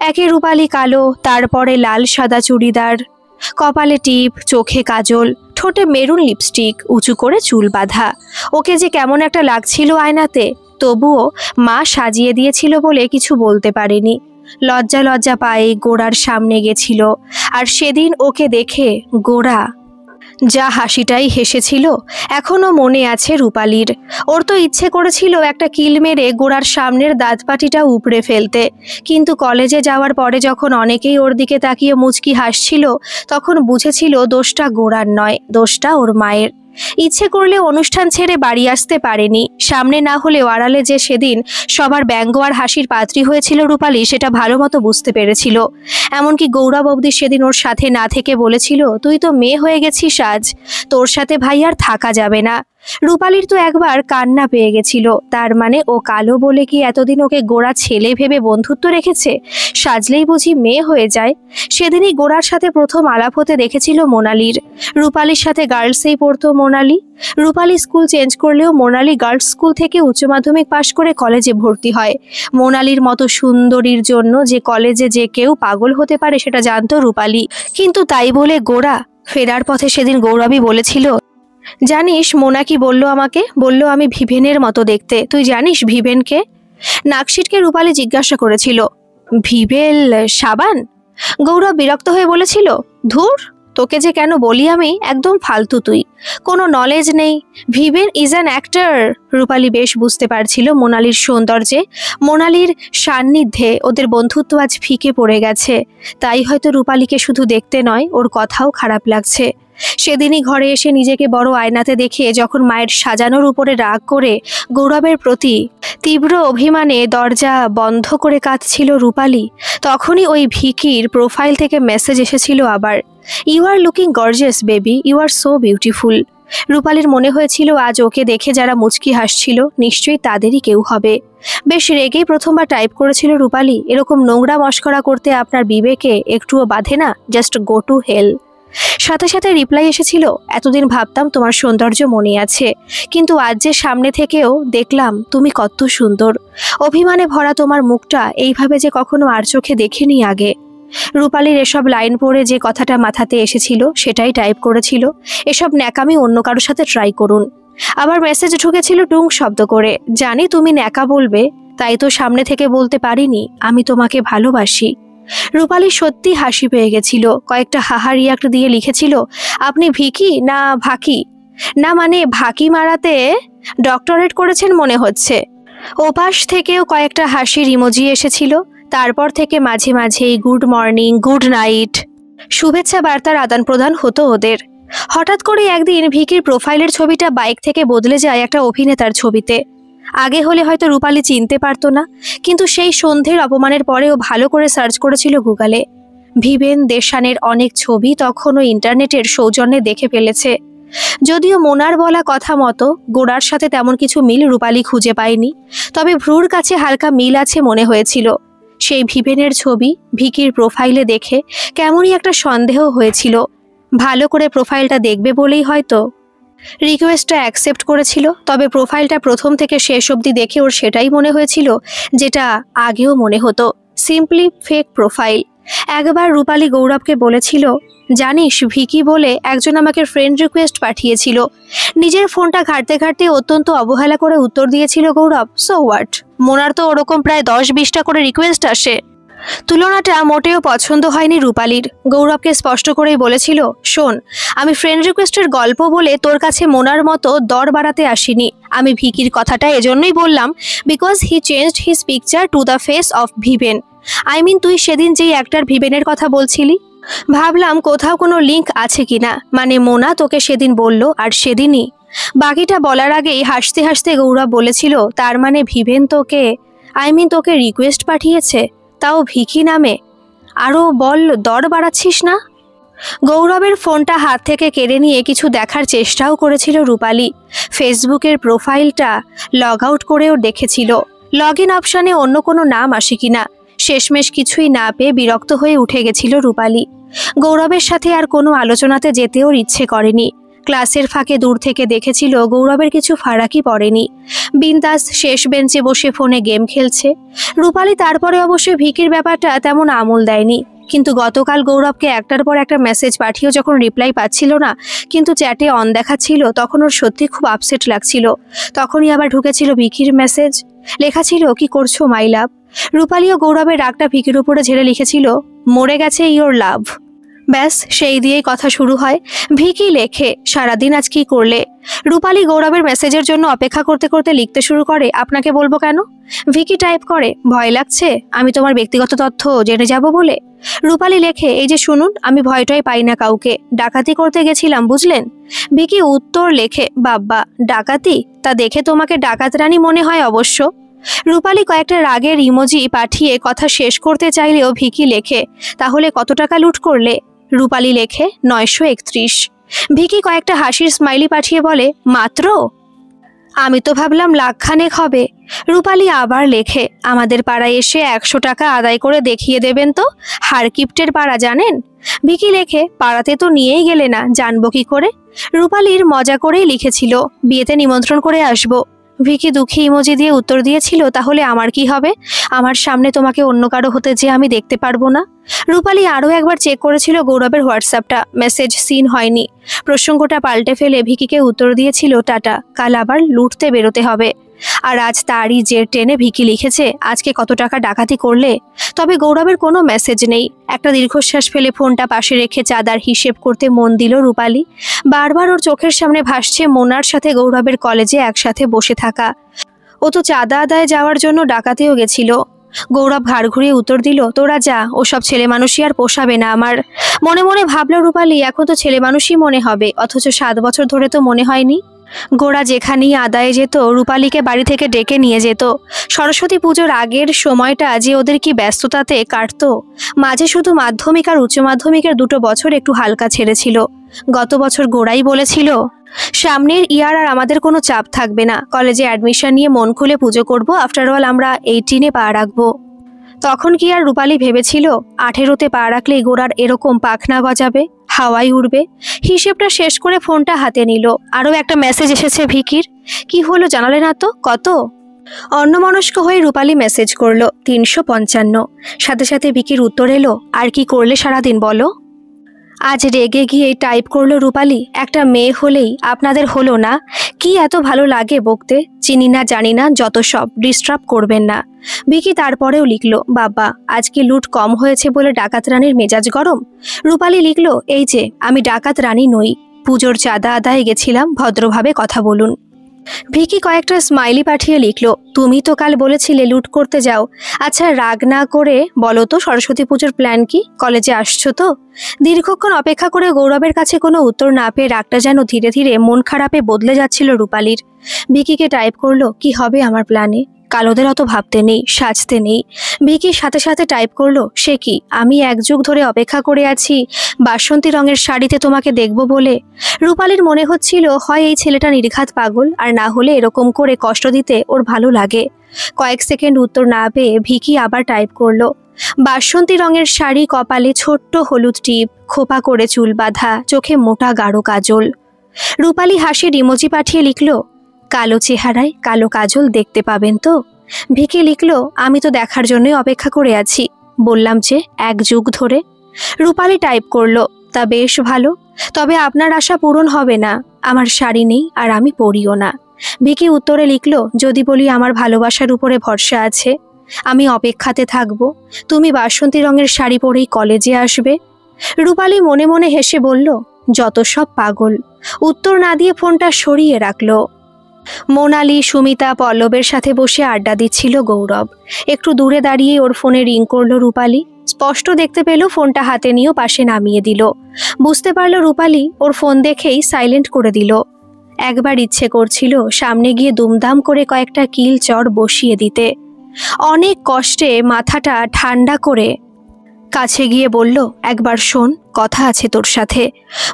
একে রূপালী কালো, তারপরে লাল সাদা চুড়িদার, কপালে টিপ, চোখে কাজল, ঠোঁটে মেরুন লিপস্টিক, উঁচু করে চুল বাঁধা। ওকে যে কেমন একটা লাগছিল আয়নাতে, তবুও মা সাজিয়ে দিয়েছিল বলে কিছু বলতে পারেনি। লজ্জা লজ্জা পায়ে গোরার সামনে গেছিল। আর সেদিন ওকে দেখে গোরা যা হাসিটাই হেসেছিল এখনো মনে আছে রূপালীর। ওর তো ইচ্ছে করেছিল একটা কিল মেরে গোড়ার সামনের দাঁতপাটিটা উপড়ে ফেলতে, কিন্তু কলেজে যাওয়ার পরে যখন অনেকেই ওর দিকে তাকিয়ে মুচকি হাসছিল তখন বুঝেছিল দোষটা গোড়ার নয়, দোষটা ওর মায়ের। ইচ্ছে করলে অনুষ্ঠান ছেড়ে বাড়ি আসতে পারেনি। সামনে না হলেও আড়ালে যে সেদিন সবার ব্যঙ্গ আর হাসির পাত্রী হয়েছিল রূপালী, সেটা ভালো মতো বুঝতে পেরেছিল। এমনকি গৌরব অবধি সেদিন ওর সাথে না থেকে বলেছিল, তুই তো মেয়ে হয়ে গেছিস আজ, তোর সাথে ভাই আর থাকা যাবে না। রূপালীর তো একবার কান্না পেয়ে গেছিল। তার মানে ও কালো বলে কি এতদিন ওকে গোড়া ছেলে ভেবে বন্ধুত্ব রেখেছে? সাজলেই বুঝি মেয়ে হয়ে যায়? সেদিনই গোড়ার সাথে প্রথম আলাপ হতে দেখেছিল মোনালির। রূপালীর সাথে গার্লসেই পড়তো মোনালি। রূপালী স্কুল চেঞ্জ করলেও মোনালি গার্লস স্কুল থেকে উচ্চ মাধ্যমিক পাশ করে কলেজে ভর্তি হয়। মোনালির মতো সুন্দরীর জন্য যে কলেজে যে কেউ পাগল হতে পারে সেটা জানতো রূপালী, কিন্তু তাই বলে গোড়া? ফেরার পথে সেদিন গৌরবী বলেছিল, জানিস মোনা কি বলল আমাকে? বলল আমি ভিভেনের মতো দেখতে। তুই জানিস ভিভেনকে? নাকশিটকে রূপালী জিজ্ঞাসা করেছিল। ভিভেল সাবান? গৌরব বিরক্ত হয়ে বলেছিল, ধুর, তোকে যে কেন বলি আমি, একদম ফালতু তুই, কোনো নলেজ নেই। ভিভেন ইজ অ্যান অ্যাক্টর। রূপালী বেশ বুঝতে পারছিল মোনালির সৌন্দর্যে, মোনালির সান্নিধ্যে ওদের বন্ধুত্ব আজ ফিকে পড়ে গেছে। তাই হয়তো রূপালীকে শুধু দেখতে নয়, ওর কথাও খারাপ লাগছে। সেদিনই ঘরে এসে নিজেকে বড় আয়নাতে দেখে যখন মায়ের সাজানোর উপরে রাগ করে গৌরবের প্রতি তীব্র অভিমানে দরজা বন্ধ করে কাঁদছিল রূপালী, তখনই ওই ভিকির প্রোফাইল থেকে মেসেজ এসেছিল আবার, you are looking gorgeous baby, you are so beautiful. রূপালীর মনে হয়েছিল আজ ওকে দেখে যারা মুচকি হাসছিল নিশ্চয়ই তাদেরই কেউ হবে। বেশ রেগেই প্রথমবার টাইপ করেছিল রূপালী, এরকম নোংরা মস্করা করতে আপনার বিবেকে একটুও বাধে না? Just go to hell. সাথে সাথে রিপ্লাই এসেছিল, এতদিন ভাবতাম তোমার সৌন্দর্য মনে আছে, কিন্তু আজ যে সামনে থেকেও দেখলাম তুমি কত সুন্দর। অভিমানে ভরা তোমার মুখটা এইভাবে যে কখনো আর চোখে দেখিনি আগে। রূপালীর এসব লাইন পড়ে যে কথাটা মাথাতে এসেছিল সেটাই টাইপ করেছিল, এসব ন্যাকামি অন্য কারোর সাথে ট্রাই করুন। আবার মেসেজ ঢুকেছিল টুং শব্দ করে, জানি তুমি ন্যাকা বলবে, তাই তো সামনে থেকে বলতে পারিনি আমি তোমাকে ভালোবাসি। রূপালী সত্যি হাসি পেয়ে গেছিল, কয়েকটা হাহা রিয়াক্ট দিয়ে লিখেছিল, আপনি ভিকি না ভাকি? না মানে ভাকি মারাতে ডক্টরেট করেছেন মনে হচ্ছে। ওপাশ থেকেও কয়েকটা হাসির ইমোজি এসেছিল। তারপর থেকে মাঝে মাঝেই গুড মর্নিং, গুড নাইট, শুভেচ্ছা বার্তার আদান প্রদান হতো ওদের। হঠাৎ করে একদিন ভিকির প্রোফাইলের ছবিটা বাইক থেকে বদলে যায় একটা অভিনেতার ছবিতে। আগে হলে হয়তো রূপালী চিনতে পারতো না, কিন্তু সেই সন্ধ্যের অপমানের পরেও ভালো করে সার্চ করেছিল গুগলে। ভিবেন দেশানের অনেক ছবি তখনও ইন্টারনেটের সৌজন্যে দেখে ফেলেছে। যদিও মোনার বলা কথা মতো গোড়ার সাথে তেমন কিছু মিল রূপালী খুঁজে পায়নি, তবে ভ্রুর কাছে হালকা মিল আছে মনে হয়েছিল। সেই ভিবেনের ছবি ভিকির প্রোফাইলে দেখে কেমনই একটা সন্দেহ হয়েছিল। ভালো করে প্রোফাইলটা দেখবে বলেই হয়তো রিকোয়েস্টটা অ্যাকসেপ্ট করেছিল, তবে প্রোফাইলটা প্রথম থেকে শেষ অবধি দেখে ওর সেটাই মনে হয়েছিল যেটা আগেও মনে হতো, সিম্পলি ফেক প্রোফাইল। একবার রূপালী গৌরবকে বলেছিল, জানিস ভিকি বলে একজন আমাকে ফ্রেন্ড রিকোয়েস্ট পাঠিয়েছিল। নিজের ফোনটা ঘাঁটতে ঘাঁটতে অত্যন্ত অবহেলা করে উত্তর দিয়েছিল গৌরব, সো হোয়াট, মোনার তো ওরকম প্রায় 10-20টা করে রিকোয়েস্ট আসে। তুলনাটা মোটেও পছন্দ হয়নি রূপালীর। গৌরবকে স্পষ্ট করেই বলেছিল, শোন, আমি ফ্রেন্ড রিকোয়েস্টের গল্প বলে তোর কাছে মোনার মতো দর বাড়াতে আসিনি। আমি ভিকির কথাটা এজন্যই বললাম because he changed his picture to the face of Viven. I mean তুই সেদিন যেই অ্যাক্টর ভিভেনের কথা বলছিলি, ভাবলাম কোথাও কোনো লিঙ্ক আছে কিনা, মানে মোনা তোকে সেদিন বলল আর সেদিনই। বাকিটা বলার আগেই হাসতে হাসতে গৌরব বলেছিল, তার মানে ভিভেন তোকে, আই মিন তোকে রিকোয়েস্ট পাঠিয়েছে, তাও ভিকি নামে। আরও বল, দর বাড়াচ্ছিস না? গৌরবের ফোনটা হাত থেকে কেড়ে নিয়ে কিছু দেখার চেষ্টাও করেছিল রূপালী। ফেসবুকের প্রোফাইলটা লগ আউট করেও দেখেছিল লগ ইন অপশানে অন্য কোনো নাম আসে কিনা। শেষমেশ কিছুই না পেয়ে বিরক্ত হয়ে উঠে গেছিল রূপালী। গৌরবের সাথে আর কোনো আলোচনাতে যেতেও ইচ্ছে করেনি। ক্লাসের ফাঁকে দূর থেকে দেখেছিল গৌরবের কিছু ফারাকই পড়েনি। বিন্দাস শেষ বেঞ্চে বসে ফোনে গেম খেলছে। রূপালী তারপরে অবশ্যই ভিকির ব্যাপারটা তেমন আমল দেয়নি, কিন্তু গতকাল গৌরবকে একটার পর একটা মেসেজ পাঠিয়েও যখন রিপ্লাই পাচ্ছিল না, কিন্তু চ্যাটে অন দেখাচ্ছিল, তখন ওর সত্যি খুব আপসেট লাগছিল। তখনই আবার ঢুকেছিল ভিকির মেসেজ, লেখা ছিল, কি করছো মাই লাভ। রূপালী ও গৌরবের রাগটা ভিকির উপরে ঝেড়ে লিখেছিল, মরে গেছে ইয়োর লাভ। ব্যাস সেই দিয়েই কথা শুরু হয়। ভিকি লেখে, সারাদিন আজ কি করলে। রূপালী গৌরবের মেসেজের জন্য অপেক্ষা করতে করতে লিখতে শুরু করে, আপনাকে বলবো কেন। ভিকি টাইপ করে, ভয় লাগছে আমি তোমার ব্যক্তিগত তথ্য জেনে যাব বলে। রূপালী লেখে, এই যে শুনুন, আমি ভয়টাই পাই না কাউকে, ডাকাতি করতে গেছিলাম বুঝলেন। ভিকি উত্তর লেখে, বাব্বা ডাকাতি, তা দেখে তোমাকে ডাকাত রানী মনে হয় অবশ্য। রূপালী কয়েকটা রাগের ইমোজি পাঠিয়ে কথা শেষ করতে চাইলেও ভিকি লেখে, তাহলে কত টাকা লুট করলে। রূপালী লেখে 931। ভিকি কয়েকটা হাসির স্মাইলি পাঠিয়ে বলে, মাত্র? আমি তো ভাবলাম লাখখানেক হবে। রূপালী আবার লেখে, আমাদের পাড়ায় এসে 100 টাকা আদায় করে দেখিয়ে দেবেন তো, হারকিপ্টের পাড়া জানেন। ভিকি লেখে, পাড়াতে তো নিয়েই গেলে না, জানবো কি করে। রূপালীর মজা করেই লিখেছিল, বিয়েতে নিমন্ত্রণ করে আসবো। ভিকি দুঃখী ইমোজি দিয়ে উত্তর দিয়েছিল, তাহলে আমার কি হবে, আমার সামনে তোমাকে অন্য কারো হতে যে আমি দেখতে পারবো না। রূপালী আরও একবার চেক করেছিল গৌরবের হোয়াটসঅ্যাপটা, মেসেজ সিন হয়নি। প্রসঙ্গটা পাল্টে ফেলে ভিকিকে উত্তর দিয়েছিল, টাটা, কাল আবার লুটতে বেরোতে হবে। আর আজ তারই জের টেনে ভিকি লিখেছে, আজকে কত টাকা ডাকাতি করলে। তবে গৌরবের কোনো মেসেজ নেই। একটা দীর্ঘশ্বাস ফেলে ফোনটা পাশে রেখে চাঁদার হিসেব করতে মন দিল রূপালী। বারবার ওর চোখের সামনে ভাসছে মোনার সাথে গৌরবের কলেজে একসাথে বসে থাকা। ও তো চাঁদা আদায় যাওয়ার জন্য ডাকাতেও গেছিল। গৌরব ঘাড় ঘুরিয়ে উত্তর দিল, তোরা যা, ওসব ছেলে মানুষই আর পোষাবে না আমার। মনে মনে ভাবল রূপালী, এখন তো ছেলে মানুষই মনে হবে, অথচ 7 বছর ধরে তো মনে হয়নি। গোরা যেখানেই আদায়ে যেত রূপালীকে বাড়ি থেকে ডেকে নিয়ে যেত। সরস্বতী পুজোর আগের সময়টা যে ওদের কি ব্যস্ততাতে কাটত। মাঝে শুধু মাধ্যমিক আর উচ্চ মাধ্যমিকের 2 বছর একটু হালকা ছেড়েছিল। গত বছর গোড়াই বলেছিল, সামনের ইয়ার আর আমাদের কোনো চাপ থাকবে না, কলেজে অ্যাডমিশন নিয়ে মন খুলে পুজো করব, আফটারঅল আমরা 18-এ পা রাখবো। তখন কি আর রূপালী ভেবেছিল 18-তে পা রাখলেই গোড়ার এরকম পাখনা গজাবে, হাওয়ায় উড়বে? হিসেবটা শেষ করে ফোনটা হাতে নিল। আরও একটা মেসেজ এসেছে ভিকির। কি হলো জানালে না তো? কত? অন্যমনস্ক হয়ে রূপালী মেসেজ করলো 355। সাথে সাথে ভিকির উত্তর এলো, আর কি করলে সারাদিন বলো? আজ রেগে গিয়ে টাইপ করলো রূপালী, একটা মেয়ে হলেই আপনাদের হলো না? কি এত ভালো লাগে বকতে? চিনি না জানি না, যত সব, ডিস্টার্ব করবেন না। ভিকি তারপরেও লিখলো, বাবা আজকে লুট কম হয়েছে বলে ডাকাত রানীর মেজাজ গরম। রূপালী লিখলো, এই যে আমি ডাকাত রানী নই, পুজোর চাঁদা আদায়ে গেছিলাম, ভদ্রভাবে কথা বলুন। ভিকি কয়েকটা স্মাইলি পাঠিয়ে লিখলো, তুমি তো কাল বলেছিলে লুট করতে যাও। আচ্ছা রাগ না করে বলো তো সরস্বতী পুজোর প্ল্যান কি? কলেজে আসছো তো? দীর্ঘক্ষণ অপেক্ষা করে গৌরবের কাছে কোনো উত্তর না পেয়ে রাগটা যেন ধীরে ধীরে মন খারাপে বদলে যাচ্ছিল রূপালীর। ভিকিকে টাইপ করলো, কি হবে আমার প্ল্যানে? কাল ওদের অত ভাবতে নেই, সাজতে নেই। ভিকির সাথে সাথে টাইপ করলো, সে কি, আমি 1 যুগ ধরে অপেক্ষা করে আছি বাসন্তী রঙের শাড়িতে তোমাকে দেখব বলে। রূপালীর মনে হচ্ছিল হয় এই ছেলেটা নির্ঘাত পাগল, আর না হলে এরকম করে কষ্ট দিতে ওর ভালো লাগে। কয়েক সেকেন্ড উত্তর না পেয়ে ভিকি আবার টাইপ করলো, বাসন্তী রঙের শাড়ি, কপালে ছোট্ট হলুদ টিপ, খোপা করে চুল বাঁধা, চোখে মোটা গাঢ় কাজল। রূপালী হাসির ইমোজি পাঠিয়ে লিখলো, কালো চেহারায় কালো কাজল দেখতে পাবেন তো? ভিকি লিখলো, আমি তো দেখার জন্যই অপেক্ষা করে আছি, বললাম যে 1 যুগ ধরে। রূপালী টাইপ করলো, তা বেশ ভালো, তবে আপনার আশা পূরণ হবে না, আমার শাড়ি নেই আর আমি পরিও না। ভিকি উত্তরে লিখলো, যদি বলি আমার ভালোবাসার উপরে ভরসা আছে, আমি অপেক্ষাতে থাকবো, তুমি বাসন্তী রঙের শাড়ি পরেই কলেজে আসবে। রূপালী মনে মনে হেসে বলল, যত সব পাগল। উত্তর না দিয়ে ফোনটা সরিয়ে রাখলো। মোনালি, সুমিতা, পল্লবের সাথে বসে আড্ডা দিচ্ছিল গৌরব। একটু দূরে দাঁড়িয়ে ওর ফোনে রিং করলো রূপালী। স্পষ্ট দেখতে পেল, ফোনটা হাতে নিয়েও পাশে নামিয়ে দিল। বুঝতে পারল রূপালী ওর ফোন দেখেই সাইলেন্ট করে দিল। একবার ইচ্ছে করছিল সামনে গিয়ে দুমদাম করে কয়েকটা কিল চড় বসিয়ে দিতে। অনেক কষ্টে মাথাটা ঠান্ডা করে কাছে গিয়ে বলল, একবার শোন, কথা আছে তোর সাথে।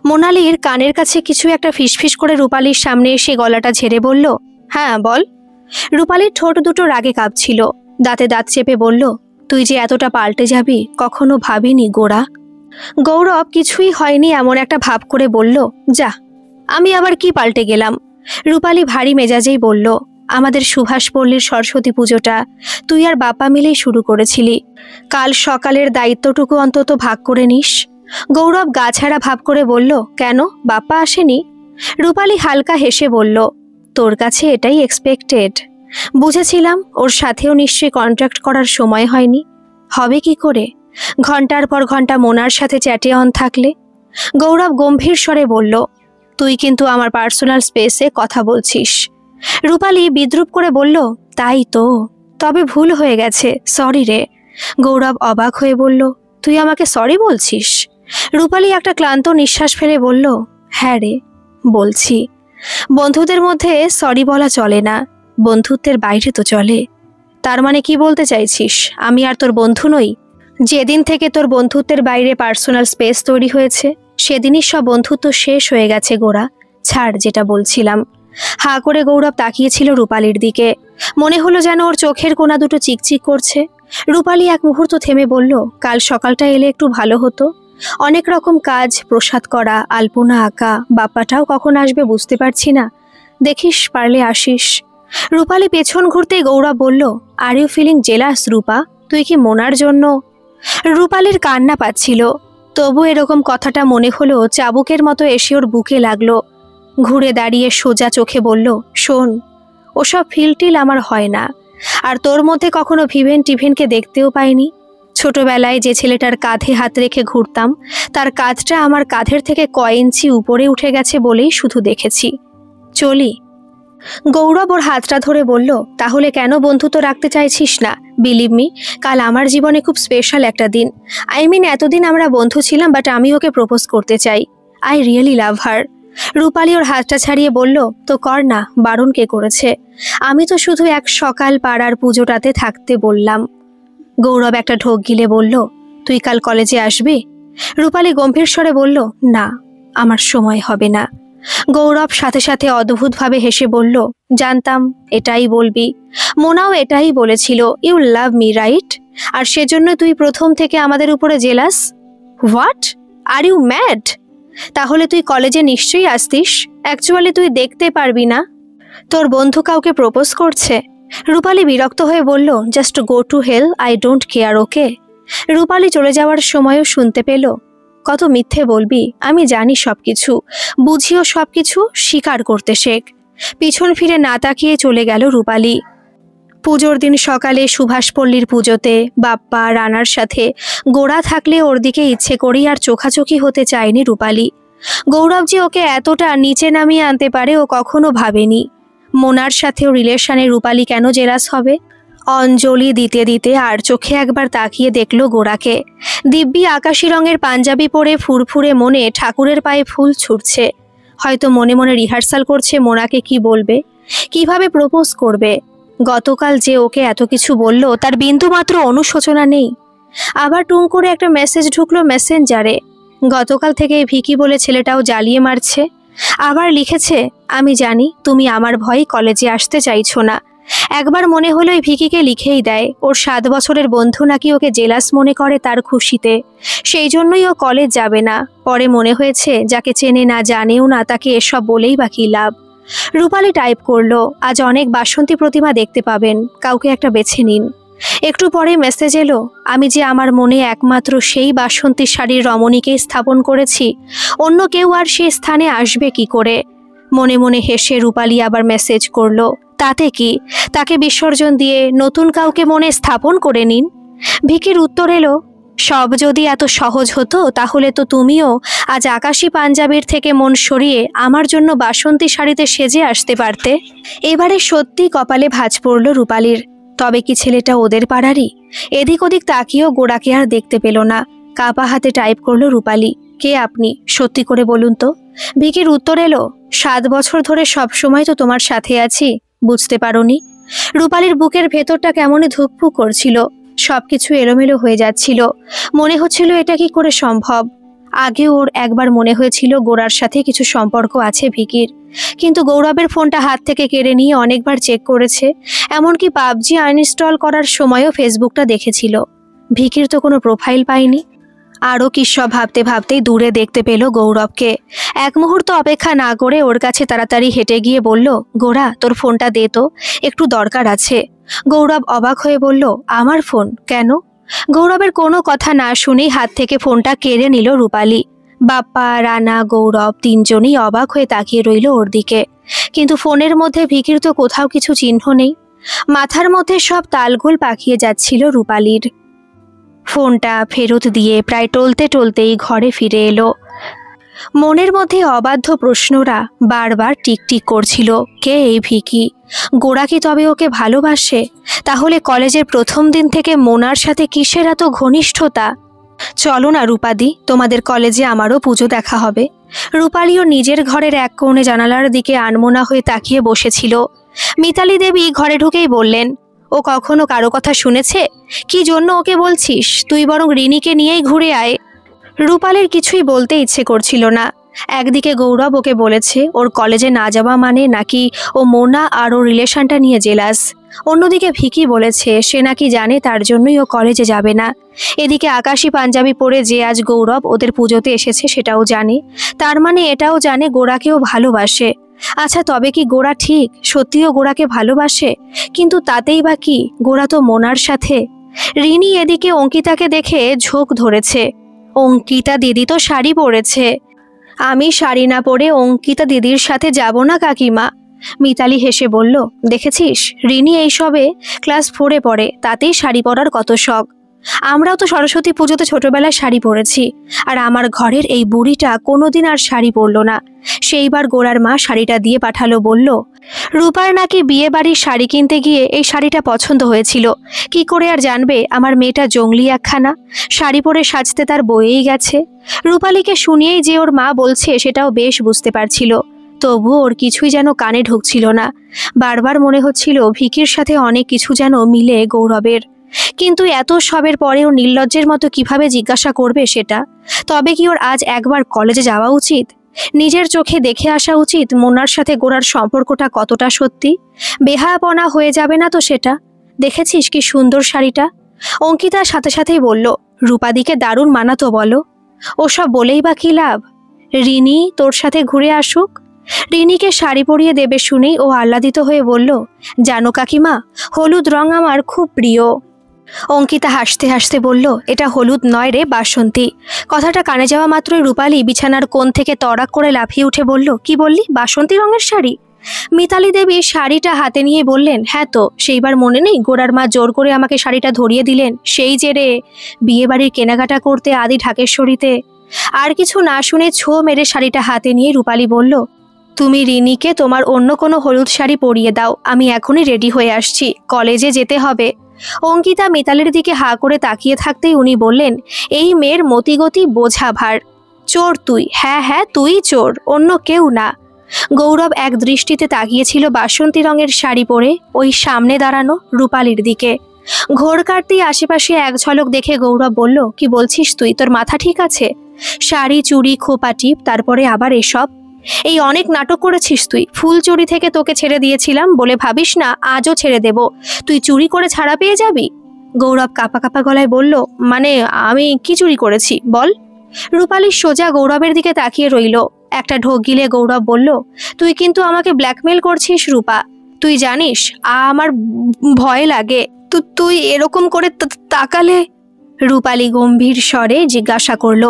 মোনালির কানের কাছে কিছু একটা ফিসফিস করে রূপালীর সামনে এসে গলাটা ঝেড়ে বলল, হ্যাঁ বল। রূপালীর ঠোঁট দুটো রাগে কাঁপছিল, দাঁতে দাঁত চেপে বলল, তুই যে এতটা পাল্টে যাবি কখনো ভাবিনি গোরা। গৌরব কিছুই হয়নি এমন একটা ভাব করে বলল, যা, আমি আবার কি পাল্টে গেলাম? রূপালী ভারী মেজাজেই বলল, আমাদের সুভাষপল্লীর সরস্বতী পুজোটা তুই আর বাপ্পা মিলেই শুরু করেছিলি, কাল সকালের দায়িত্বটুকু অন্তত ভাগ করে নিস। গৌরব গাছাড়া ভাব করে বলল, কেন, বাপ্পা আসেনি? রূপালী হালকা হেসে বলল, তোর কাছে এটাই এক্সপেক্টেড? বুঝেছিলাম ওর সাথেও নিশ্চয়ই কন্ট্যাক্ট করার সময় হয়নি। হবে কি করে, ঘন্টার পর ঘন্টা মোনার সাথে চ্যাটে অন থাকলে? গৌরব গম্ভীর স্বরে বলল, তুই কিন্তু আমার পার্সোনাল স্পেসে কথা বলছিস। রূপালী বিদ্রুপ করে বলল, তাই তো, তবে ভুল হয়ে গেছে, সরি রে। গৌরব অবাক হয়ে বলল, তুই আমাকে সরি বলছিস? রূপালী একটা ক্লান্ত নিঃশ্বাস ফেলে বলল, হ্যাঁ রে, বলছি। বন্ধুদের মধ্যে সরি বলা চলে না, বন্ধুত্বের বাইরে তো চলে। তার মানে কি বলতে চাইছিস, আমি আর তোর বন্ধু নই? যেদিন থেকে তোর বন্ধুত্বের বাইরে পার্সোনাল স্পেস তৈরি হয়েছে সেদিনই সব বন্ধুত্ব শেষ হয়ে গেছে গোরা। ছাড়, যেটা বলছিলাম। হা করে গৌরব তাকিয়েছিল রূপালীর দিকে। মনে হলো যেন ওর চোখের কোনা দুটো চিকচিক করছে। রূপালী এক মুহূর্ত থেমে বলল, কাল সকালটা এলে একটু ভালো হতো। অনেক রকম কাজ, প্রসাদ করা, আলপনা আঁকা, বাপ্পাটাও কখন আসবে বুঝতে পারছি না, দেখিস পারলে আসিস। রূপালী পেছন ঘুরতে গৌরব বলল, আর ইউ ফিলিং জেলাস রূপা? তুই কি মোনার জন্য? রূপালীর কান্না পাচ্ছিল, তবু এরকম কথাটা মনে হলো চাবুকের মতো এসে ওর বুকে লাগলো। ঘুরে দাঁড়িয়ে সোজা চোখে বলল, শোন, ওসব ফিলটিল আমার হয় না। আর তোর মধ্যে কখনো ভিভেন টিভেনকে দেখতেও পাইনি। ছোটবেলায় যে ছেলেটার কাঁধে হাত রেখে ঘুরতাম তার কাঁধটা আমার কাঁধের থেকে কয় ইঞ্চি উপরে উঠে গেছে বলেই শুধু দেখেছি। চলি। গৌরব ওর হাতটা ধরে বলল, তাহলে কেন বন্ধুত্ব রাখতে চাইছিস না? বিলিভ মি, কাল আমার জীবনে খুব স্পেশাল একটা দিন। এতদিন আমরা বন্ধু ছিলাম, বাট আমি ওকে প্রপোজ করতে চাই। আই রিয়েলি লাভ হার। রূপালী ওর হাতটা ছাড়িয়ে বলল, তো কর না, বারণ কে করেছে? আমি তো শুধু এক সকাল পাড়ার পুজোটাতে থাকতে বললাম। গৌরব একটা ঢোক গিলে বলল, তুই কাল কলেজে আসবি? রূপালী গম্ভীর স্বরে বলল, না, আমার সময় হবে না। গৌরব সাথে সাথে অদ্ভুতভাবে হেসে বলল, জানতাম এটাই বলবি। মোনাও এটাই বলেছিল, ইউ লাভ মি রাইট? আর সেজন্য তুই প্রথম থেকে আমাদের উপরে jealous? What, are you mad? তাহলে তুই কলেজে নিশ্চয়ই আসতিস। অ্যাকচুয়ালি তুই দেখতে পারবি না তোর বন্ধু কাউকে প্রপোজ করছে। রূপালী বিরক্ত হয়ে বলল, just go to hell, I don't care, okay? Rupali চলে যাওয়ার সময়ও শুনতে পেল, কত মিথ্যে বলবি, আমি জানি সবকিছু, বুঝিও সবকিছু, স্বীকার করতে শেখ। পিছন ফিরে না তাকিয়ে চলে গেল রূপালী। পুজোর দিন সকালে সুভাষপল্লীর পুজোতে বাপ্পা রানার সাথে গোড়া থাকলে ওর দিকে ইচ্ছে করেই আর চোখাচোখি হতে চায়নি রূপালী। গৌরব যে ওকে এতটা নিচে নামিয়ে আনতে পারে ও কখনো ভাবেনি। মোনার সাথেও রিলেশনে রূপালী কেন জেলাস হবে? অঞ্জলি দিতে দিতে আর চোখে একবার তাকিয়ে দেখল গোড়াকে। দিব্যি আকাশি রঙের পাঞ্জাবি পরে ফুরফুরে মনে ঠাকুরের পায়ে ফুল ছুটছে। হয়তো মনে মনে রিহার্সাল করছে মোনাকে কি বলবে, কিভাবে প্রপোজ করবে। গতকাল যে ওকে এত কিছু বলল তার বিন্দুমাত্র অনুশোচনা নেই। আবার টুং করে একটা মেসেজ ঢুকলো মেসেঞ্জারে। গতকাল থেকে ভিকি বলে ছেলেটাও জ্বালিয়ে মারছে। আবার লিখেছে, আমি জানি তুমি আমার ভয়ে কলেজে আসতে চাইছো না। একবার মনে হলো এই ভিকিকে লিখেই দেয়, ওর 7 বছরের বন্ধু নাকি ওকে জেলাস মনে করে তার খুশিতে, সেই জন্যই ও কলেজ যাবে না। পরে মনে হয়েছে যাকে চেনে না জানেও না তাকে এসব বলেই বা কী লাভ। রূপালী টাইপ করলো, আজ অনেক বাসন্তী প্রতিমা দেখতে পাবেন, কাউকে একটা বেছে নিন। একটু পরে মেসেজ এলো, আমি যে আমার মনে একমাত্র সেই বাসন্তী শাড়ির রমণীকেই স্থাপন করেছি, অন্য কেউ আর সে স্থানে আসবে কি করে? মনে মনে হেসে রূপালী আবার মেসেজ করলো, তাতে কি, তাকে বিসর্জন দিয়ে নতুন কাউকে মনে স্থাপন করে নিন। ভিকির উত্তর এলো, সব যদি এত সহজ হতো তাহলে তো তুমিও আজ আকাশি পাঞ্জাবির থেকে মন সরিয়ে আমার জন্য বাসন্তী শাড়িতে সেজে আসতে পারতে। এবারে সত্যি কপালে ভাঁজ পড়ল রূপালীর। তবে কি ছেলেটা ওদের পাড়ারই? এদিক ওদিক তাকিয়েও গোড়াকে আর দেখতে পেল না। কাপা হাতে টাইপ করলো রূপালী, কে আপনি, সত্যি করে বলুন তো? ভিকির উত্তর এলো, 7 বছর ধরে সব সময় তো তোমার সাথে আছি, বুঝতে পারোনি? রূপালীর বুকের ভেতরটা কেমনই ধুকপুক করছিল, সবকিছু এলোমেলো হয়ে যাচ্ছিল। মনে হচ্ছিল এটা কি করে সম্ভব। আগে ওর একবার মনে হয়েছিল গোড়ার সাথে কিছু সম্পর্ক আছে ভিকির, কিন্তু গৌরবের ফোনটা হাত থেকে কেড়ে নিয়ে অনেকবার চেক করেছে, এমনকি পাবজি আনইনস্টল করার সময়ও ফেসবুকটা দেখেছিল। ভিকির তো কোনো প্রোফাইল পায়নি। আরও কি সব ভাবতে ভাবতেই দূরে দেখতে পেল গৌরবকে। এক মুহূর্ত অপেক্ষা না করে ওর কাছে তাড়াতাড়ি হেঁটে গিয়ে বলল, গোড়া তোর ফোনটা দে তো, একটু দরকার আছে। গৌরব অবাক হয়ে বলল, আমার ফোন কেন? গৌরবের কোনো কথা না শুনেই হাত থেকে ফোনটা কেড়ে নিল রূপালী। বাপ্পা রানা গৌরব 3 জনই অবাক হয়ে তাকিয়ে রইল ওর দিকে, কিন্তু ফোনের মধ্যে ভিকির তো কোথাও কিছু চিহ্ন নেই। মাথার মধ্যে সব তালগোল পাকিয়ে যাচ্ছিল রূপালীর। ফোনটা ফেরত দিয়ে প্রায় টলতে টলতেই ঘরে ফিরে এলো। মনের মধ্যে অবাধ্য প্রশ্নরা বারবার টিকটিক করছিল, কে এই ভিকি? গোড়া কি তবে ওকে ভালোবাসে? তাহলে কলেজের প্রথম দিন থেকে মোনার সাথে কিসের এত ঘনিষ্ঠতা? চলো না রূপাদি, তোমাদের কলেজে আমারও পুজো দেখা হবে। রূপালীও নিজের ঘরের এক কোণে জানালার দিকে আনমনা হয়ে তাকিয়ে বসেছিল। মিতালি দেবী ঘরে ঢুকেই বললেন, ও কখনো কারো কথা শুনেছে? কি জন্য ওকে বলছিস? তুই বরং রিনিকে নিয়েই ঘুরে আয়। রূপালীর কিছুই বলতে ইচ্ছে করছিল না। একদিকে গৌরব ওকে বলেছে ওর কলেজে না যাওয়া মানে নাকি ও মোনা আর ওর রিলেশনটা নিয়ে জেলাস। অন্যদিকে ভিকি বলেছে সে নাকি জানে তার জন্যই ও কলেজে যাবে না। এদিকে আকাশি পাঞ্জাবি পরে যে আজ গৌরব ওদের পুজোতে এসেছে সেটাও জানে, তার মানে এটাও জানে গোড়াকেও ভালোবাসে। আচ্ছা তবে কি গোড়া ঠিক সত্যিও গোড়াকে ভালোবাসে? কিন্তু তাতেই বা কি, গোড়া তো মোনার সাথে। রিনি এদিকে অঙ্কিতাকে দেখে ঝোঁক ধরেছে। অঙ্কিতা দিদি তো শাড়ি পরেছে, আমি শাড়ি না পরে অঙ্কিতা দিদির সাথে যাব না কাকিমা। মিতালি হেসে বলল, দেখেছিস রিনি এইসবে ক্লাস 4-এ পড়ে, তাতেই শাড়ি পরার কত শখ। আমরাও তো সরস্বতী পুজোতে ছোটবেলায় শাড়ি পরেছি, আর আমার ঘরের এই বুড়িটা কোনোদিন আর শাড়ি পরল না। সেইবার গোড়ার মা শাড়িটা দিয়ে পাঠালো, বলল রূপার নাকি বিয়ে বাড়ির শাড়ি কিনতে গিয়ে এই শাড়িটা পছন্দ হয়েছিল। কি করে আর জানবে আমার মেয়েটা জঙ্গলি একখানা, শাড়ি পরে সাজতে তার বয়েই গেছে। রূপালীকে শুনিয়েই যে ওর মা বলছে সেটাও বেশ বুঝতে পারছিল, তবুও ওর কিছুই যেন কানে ঢুকছিল না। বারবার মনে হচ্ছিল ভিকির সাথে অনেক কিছু যেন মিলে গৌরবের, কিন্তু এত সবের পরেও নির্লজ্জের মতো কিভাবে জিজ্ঞাসা করবে সেটা? তবে কি ওর আজ একবার কলেজে যাওয়া উচিত? নিজের চোখে দেখে আসা উচিত মোনার সাথে গোড়ার সম্পর্কটা কতটা সত্যি। বেহায়াপনা হয়ে যাবে না তো সেটা? দেখেছিস কি সুন্দর শাড়িটা? অঙ্কিতার সাথে সাথেই বলল, রূপাদিকে দারুণ মানাতো বলো। ওসব বলেই বা কি লাভ? রিনি তোর সাথে ঘুরে আসুক। রিনিকে শাড়ি পরিয়ে দেবে শুনেই ও আহ্লাদিত হয়ে বলল, জানো কাকিমা, হলুদ রং আমার খুব প্রিয়। অঙ্কিতা হাসতে হাসতে বলল, এটা হলুদ নয় রে বাসন্তী। কথাটা কানে যাওয়া মাত্রই রূপালী বিছানার কোণ থেকে তড়াক করে লাফিয়ে উঠে বলল, কি বললি, বাসন্তী রঙের শাড়ি? মিতালি দেবী শাড়িটা হাতে নিয়ে বললেন, হ্যাঁ তো, সেইবার মনে নেই গোড়ার মা জোর করে আমাকে শাড়িটা ধরিয়ে দিলেন সেই জেরে বিয়ে বাড়ির কেনাকাটা করতে আদি ঢাকেশ্বরীতে। আর কিছু না শুনে ছো মেরে শাড়িটা হাতে নিয়ে রূপালী বলল, তুমি রিনিকে তোমার অন্য কোনো হলুদ শাড়ি পরিয়ে দাও, আমি এখনই রেডি হয়ে আসছি, কলেজে যেতে হবে। অঙ্কিতা মিতালির দিকে হা করে তাকিয়ে থাকতেই উনি বললেন, এই মেয়ের মতিগতি বোঝা ভার। চোর তুই, হ্যাঁ হ্যাঁ তুই চোর, অন্য কেউ না। গৌরব এক দৃষ্টিতে তাকিয়েছিল বাসন্তী রঙের শাড়ি পরে ওই সামনে দাঁড়ানো রূপালীর দিকে। ঘোর কাটতেই আশেপাশে এক ঝলক দেখে গৌরব বলল, কি বলছিস তুই, তোর মাথা ঠিক আছে? শাড়ি, চুড়ি, খোপা টিপ, তারপরে আবার এসব? এই অনেক নাটক করেছিস তুই। ফুল চুরি থেকে তোকে ছেড়ে দিয়েছিলাম বলে ভাবিস না আজও ছেড়ে দেব। তুই চুরি করে ছাড়া পেয়ে যাবি? গৌরব কাঁপা কাঁপা গলায় বলল, মানে আমি কি চুরি করেছি বল? রূপালী সোজা গৌরবের দিকে তাকিয়ে রইল। একটা ঢোক গিলে গৌরব বলল, তুই কিন্তু আমাকে ব্ল্যাকমেল করছিস রূপা। তুই জানিস আমার ভয় লাগে, তুই এরকম করে তাকালে। রূপালী গম্ভীর স্বরে জিজ্ঞাসা করল,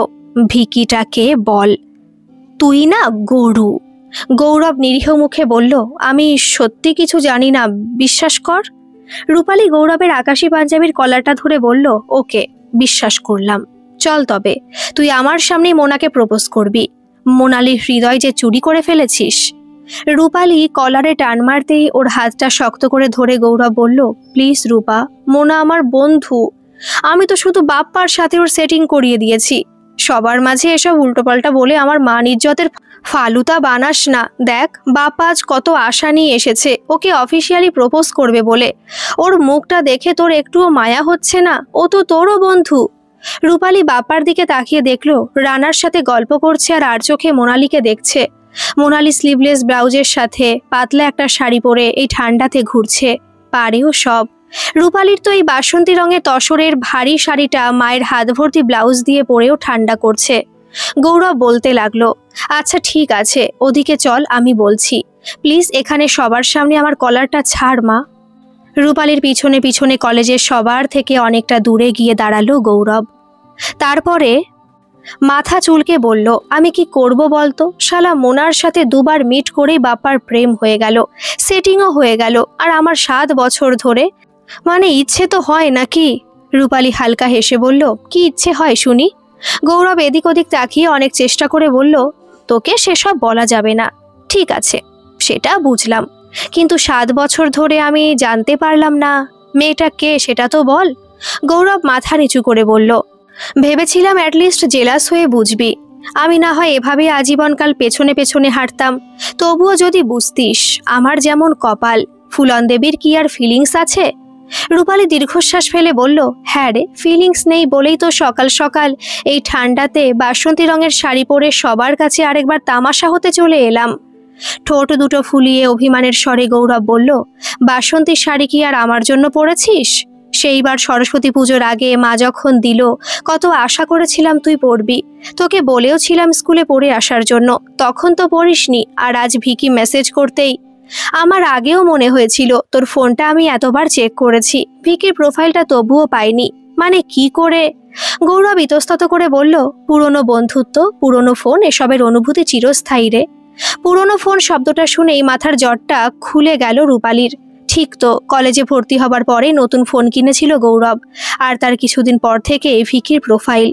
ভিকিটাকে বল। তুই না গরু। গৌরব নিরীহ মুখে বলল, আমি সত্যি কিছু জানি না, বিশ্বাস কর। রূপালী গৌরবের আকাশি পাঞ্জাবির কলারটা ধরে বলল, ওকে, বিশ্বাস করলাম। চল তবে, তুই আমার সামনেই মোনাকে প্রপোজ করবি। মোনালির হৃদয় যে চুরি করে ফেলেছিস। রূপালী কলারে টান মারতেই ওর হাতটা শক্ত করে ধরে গৌরব বলল, প্লিজ রূপা, মোনা আমার বন্ধু। আমি তো শুধু বাপ্পার সাথে ওর সেটিং করিয়ে দিয়েছি। সবার মাঝে এসব উল্টোপাল্টা বলে আমার মান ইজ্জতের ফালুতা বানাস না। দেখ বাপ্পা আজ কত আশা নিয়ে এসেছে ওকে অফিসিয়ালি প্রপোজ করবে বলে। ওর মুখটা দেখে তোর একটুও মায়া হচ্ছে না? ও তো তোরও বন্ধু। রূপালী বাপ্পার দিকে তাকিয়ে দেখলো রানার সাথে গল্প করছে আর আর চোখে মোনালিকে দেখছে। মোনালি স্লিভলেস ব্লাউজের সাথে পাতলা একটা শাড়ি পরে এই ঠান্ডাতে ঘুরছে, পারেও সব। রূপালীর তো এই বাসন্তী রঙের তসরের ভারী শাড়িটা মায়ের হাত ভর্তি ব্লাউজ দিয়ে পরেও ঠান্ডা করছে। গৌরব বলতে লাগলো, আচ্ছা ঠিক আছে, ওদিকে চল, আমি বলছি। প্লিজ এখানে সবার সামনে আমার কলারটা ছাড় মা। রূপালীর পিছনে পিছনে কলেজের সবার থেকে অনেকটা দূরে গিয়ে দাঁড়ালো গৌরব। তারপরে মাথা চুলকে বলল, আমি কি করব বলতো? শালা মোনার সাথে দুবার মিট করেই বাপ্পার প্রেম হয়ে গেল, সেটিংও হয়ে গেল, আর আমার 7 বছর ধরে। মানে ইচ্ছে তো হয় নাকি? রূপালী হালকা হেসে বলল, কি ইচ্ছে হয় শুনি? গৌরব এদিক ওদিক তাকিয়ে অনেক চেষ্টা করে বলল, তোকে সেসব বলা যাবে না। ঠিক আছে, সেটা বুঝলাম, কিন্তু 7 বছর ধরে আমি জানতে পারলাম না মেয়েটা কে, সেটা তো বল। গৌরব মাথা নিচু করে বলল, ভেবেছিলাম অ্যাটলিস্ট জেলাস হয়ে বুঝবি। আমি না হয় এভাবে আজীবনকাল পেছনে পেছনে হাঁটতাম, তবুও যদি বুঝতিস আমার যেমন কপাল। ফুলন দেবীর কি আর ফিলিংস আছে? রূপালী দীর্ঘশ্বাস ফেলে বলল, হ্যাঁ রে, ফিলিংস নেই বলেই তো সকাল সকাল এই ঠান্ডাতে বাসন্তী রঙের শাড়ি পরে সবার কাছে আরেকবার তামাশা হতে চলে এলাম। ঠোঁট দুটো ফুলিয়ে অভিমানের স্বরে গৌরব বলল, বাসন্তী শাড়ি কি আর আমার জন্য পরেছিস? সেইবার সরস্বতী পুজোর আগে মা যখন দিল, কত আশা করেছিলাম তুই পরবি। তোকে বলেও ছিলাম স্কুলে পরে আসার জন্য, তখন তো পড়িসনি। আর আজ ভিকি মেসেজ করতেই আমার আগেও মনে হয়েছিল তোর ফোনটা আমি এতবার চেক করেছি, ভিকির প্রোফাইলটা তবুও পাইনি। মানে কি করে? গৌরব ইতস্তত করে বলল, পুরনো বন্ধুত্ব, পুরনো ফোন, এসবের অনুভূতি চিরস্থায়ী রে। পুরনো ফোন শব্দটা শুনেই মাথার জটটা খুলে গেল রূপালীর। ঠিক তো, কলেজে ভর্তি হবার পরে নতুন ফোন কিনেছিল গৌরব, আর তার কিছুদিন পর থেকে ভিকির প্রোফাইল।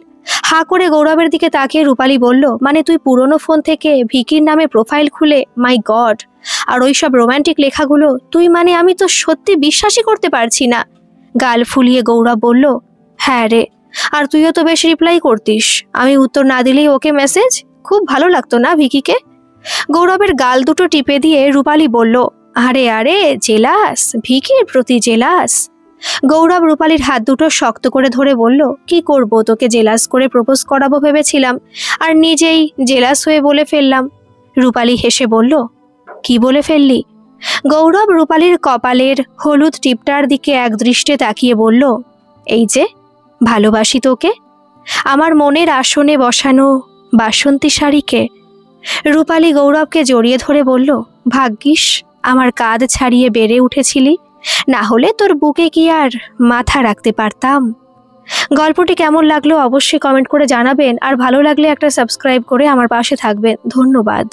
হা করে গৌরবের দিকে তাকিয়ে রূপালী বলল, মানে তুই পুরনো ফোন থেকে ভিকির নামে প্রোফাইল খুলে? মাই গড! আর ওই সব রোম্যান্টিক লেখাগুলো তুই, মানে আমি তো সত্যি বিশ্বাসই করতে পারছি না। গাল ফুলিয়ে গৌরব বলল, হ্যাঁ রে, আর তুইও তো বেশ রিপ্লাই করতিস। আমি উত্তর না দিলেই ওকে মেসেজ। খুব ভালো লাগতো না ভিকিকে? গৌরবের গাল দুটো টিপে দিয়ে রূপালী বলল, আরে আরে, জেলাস, ভিকির প্রতি জেলাস। গৌরব রূপালীর হাত দুটো শক্ত করে ধরে বলল, কি করব, তোকে জেলাস করে প্রপোজ করাবো ভেবেছিলাম, আর নিজেই জেলাস হয়ে বলে ফেললাম। রূপালী হেসে বলল, কি বলে ফেললি? গৌরব রূপালীর কপালের হলুদ টিপটার দিকে একদৃষ্টে তাকিয়ে বলল, এই যে, ভালোবাসি তোকে, আমার মনের আসনে বসানো বাসন্তী শাড়িকে। রূপালী গৌরবকে জড়িয়ে ধরে বলল, ভাগ্যিস আমার কাঁধ ছাড়িয়ে বেড়ে উঠেছিলি, না হলে তোর বুকে কি আর মাথা রাখতে পারতাম। গল্পটি কেমন লাগলো অবশ্যই কমেন্ট করে জানাবেন, আর ভালো লাগলে একটা সাবস্ক্রাইব করে আমার পাশে থাকবেন। ধন্যবাদ।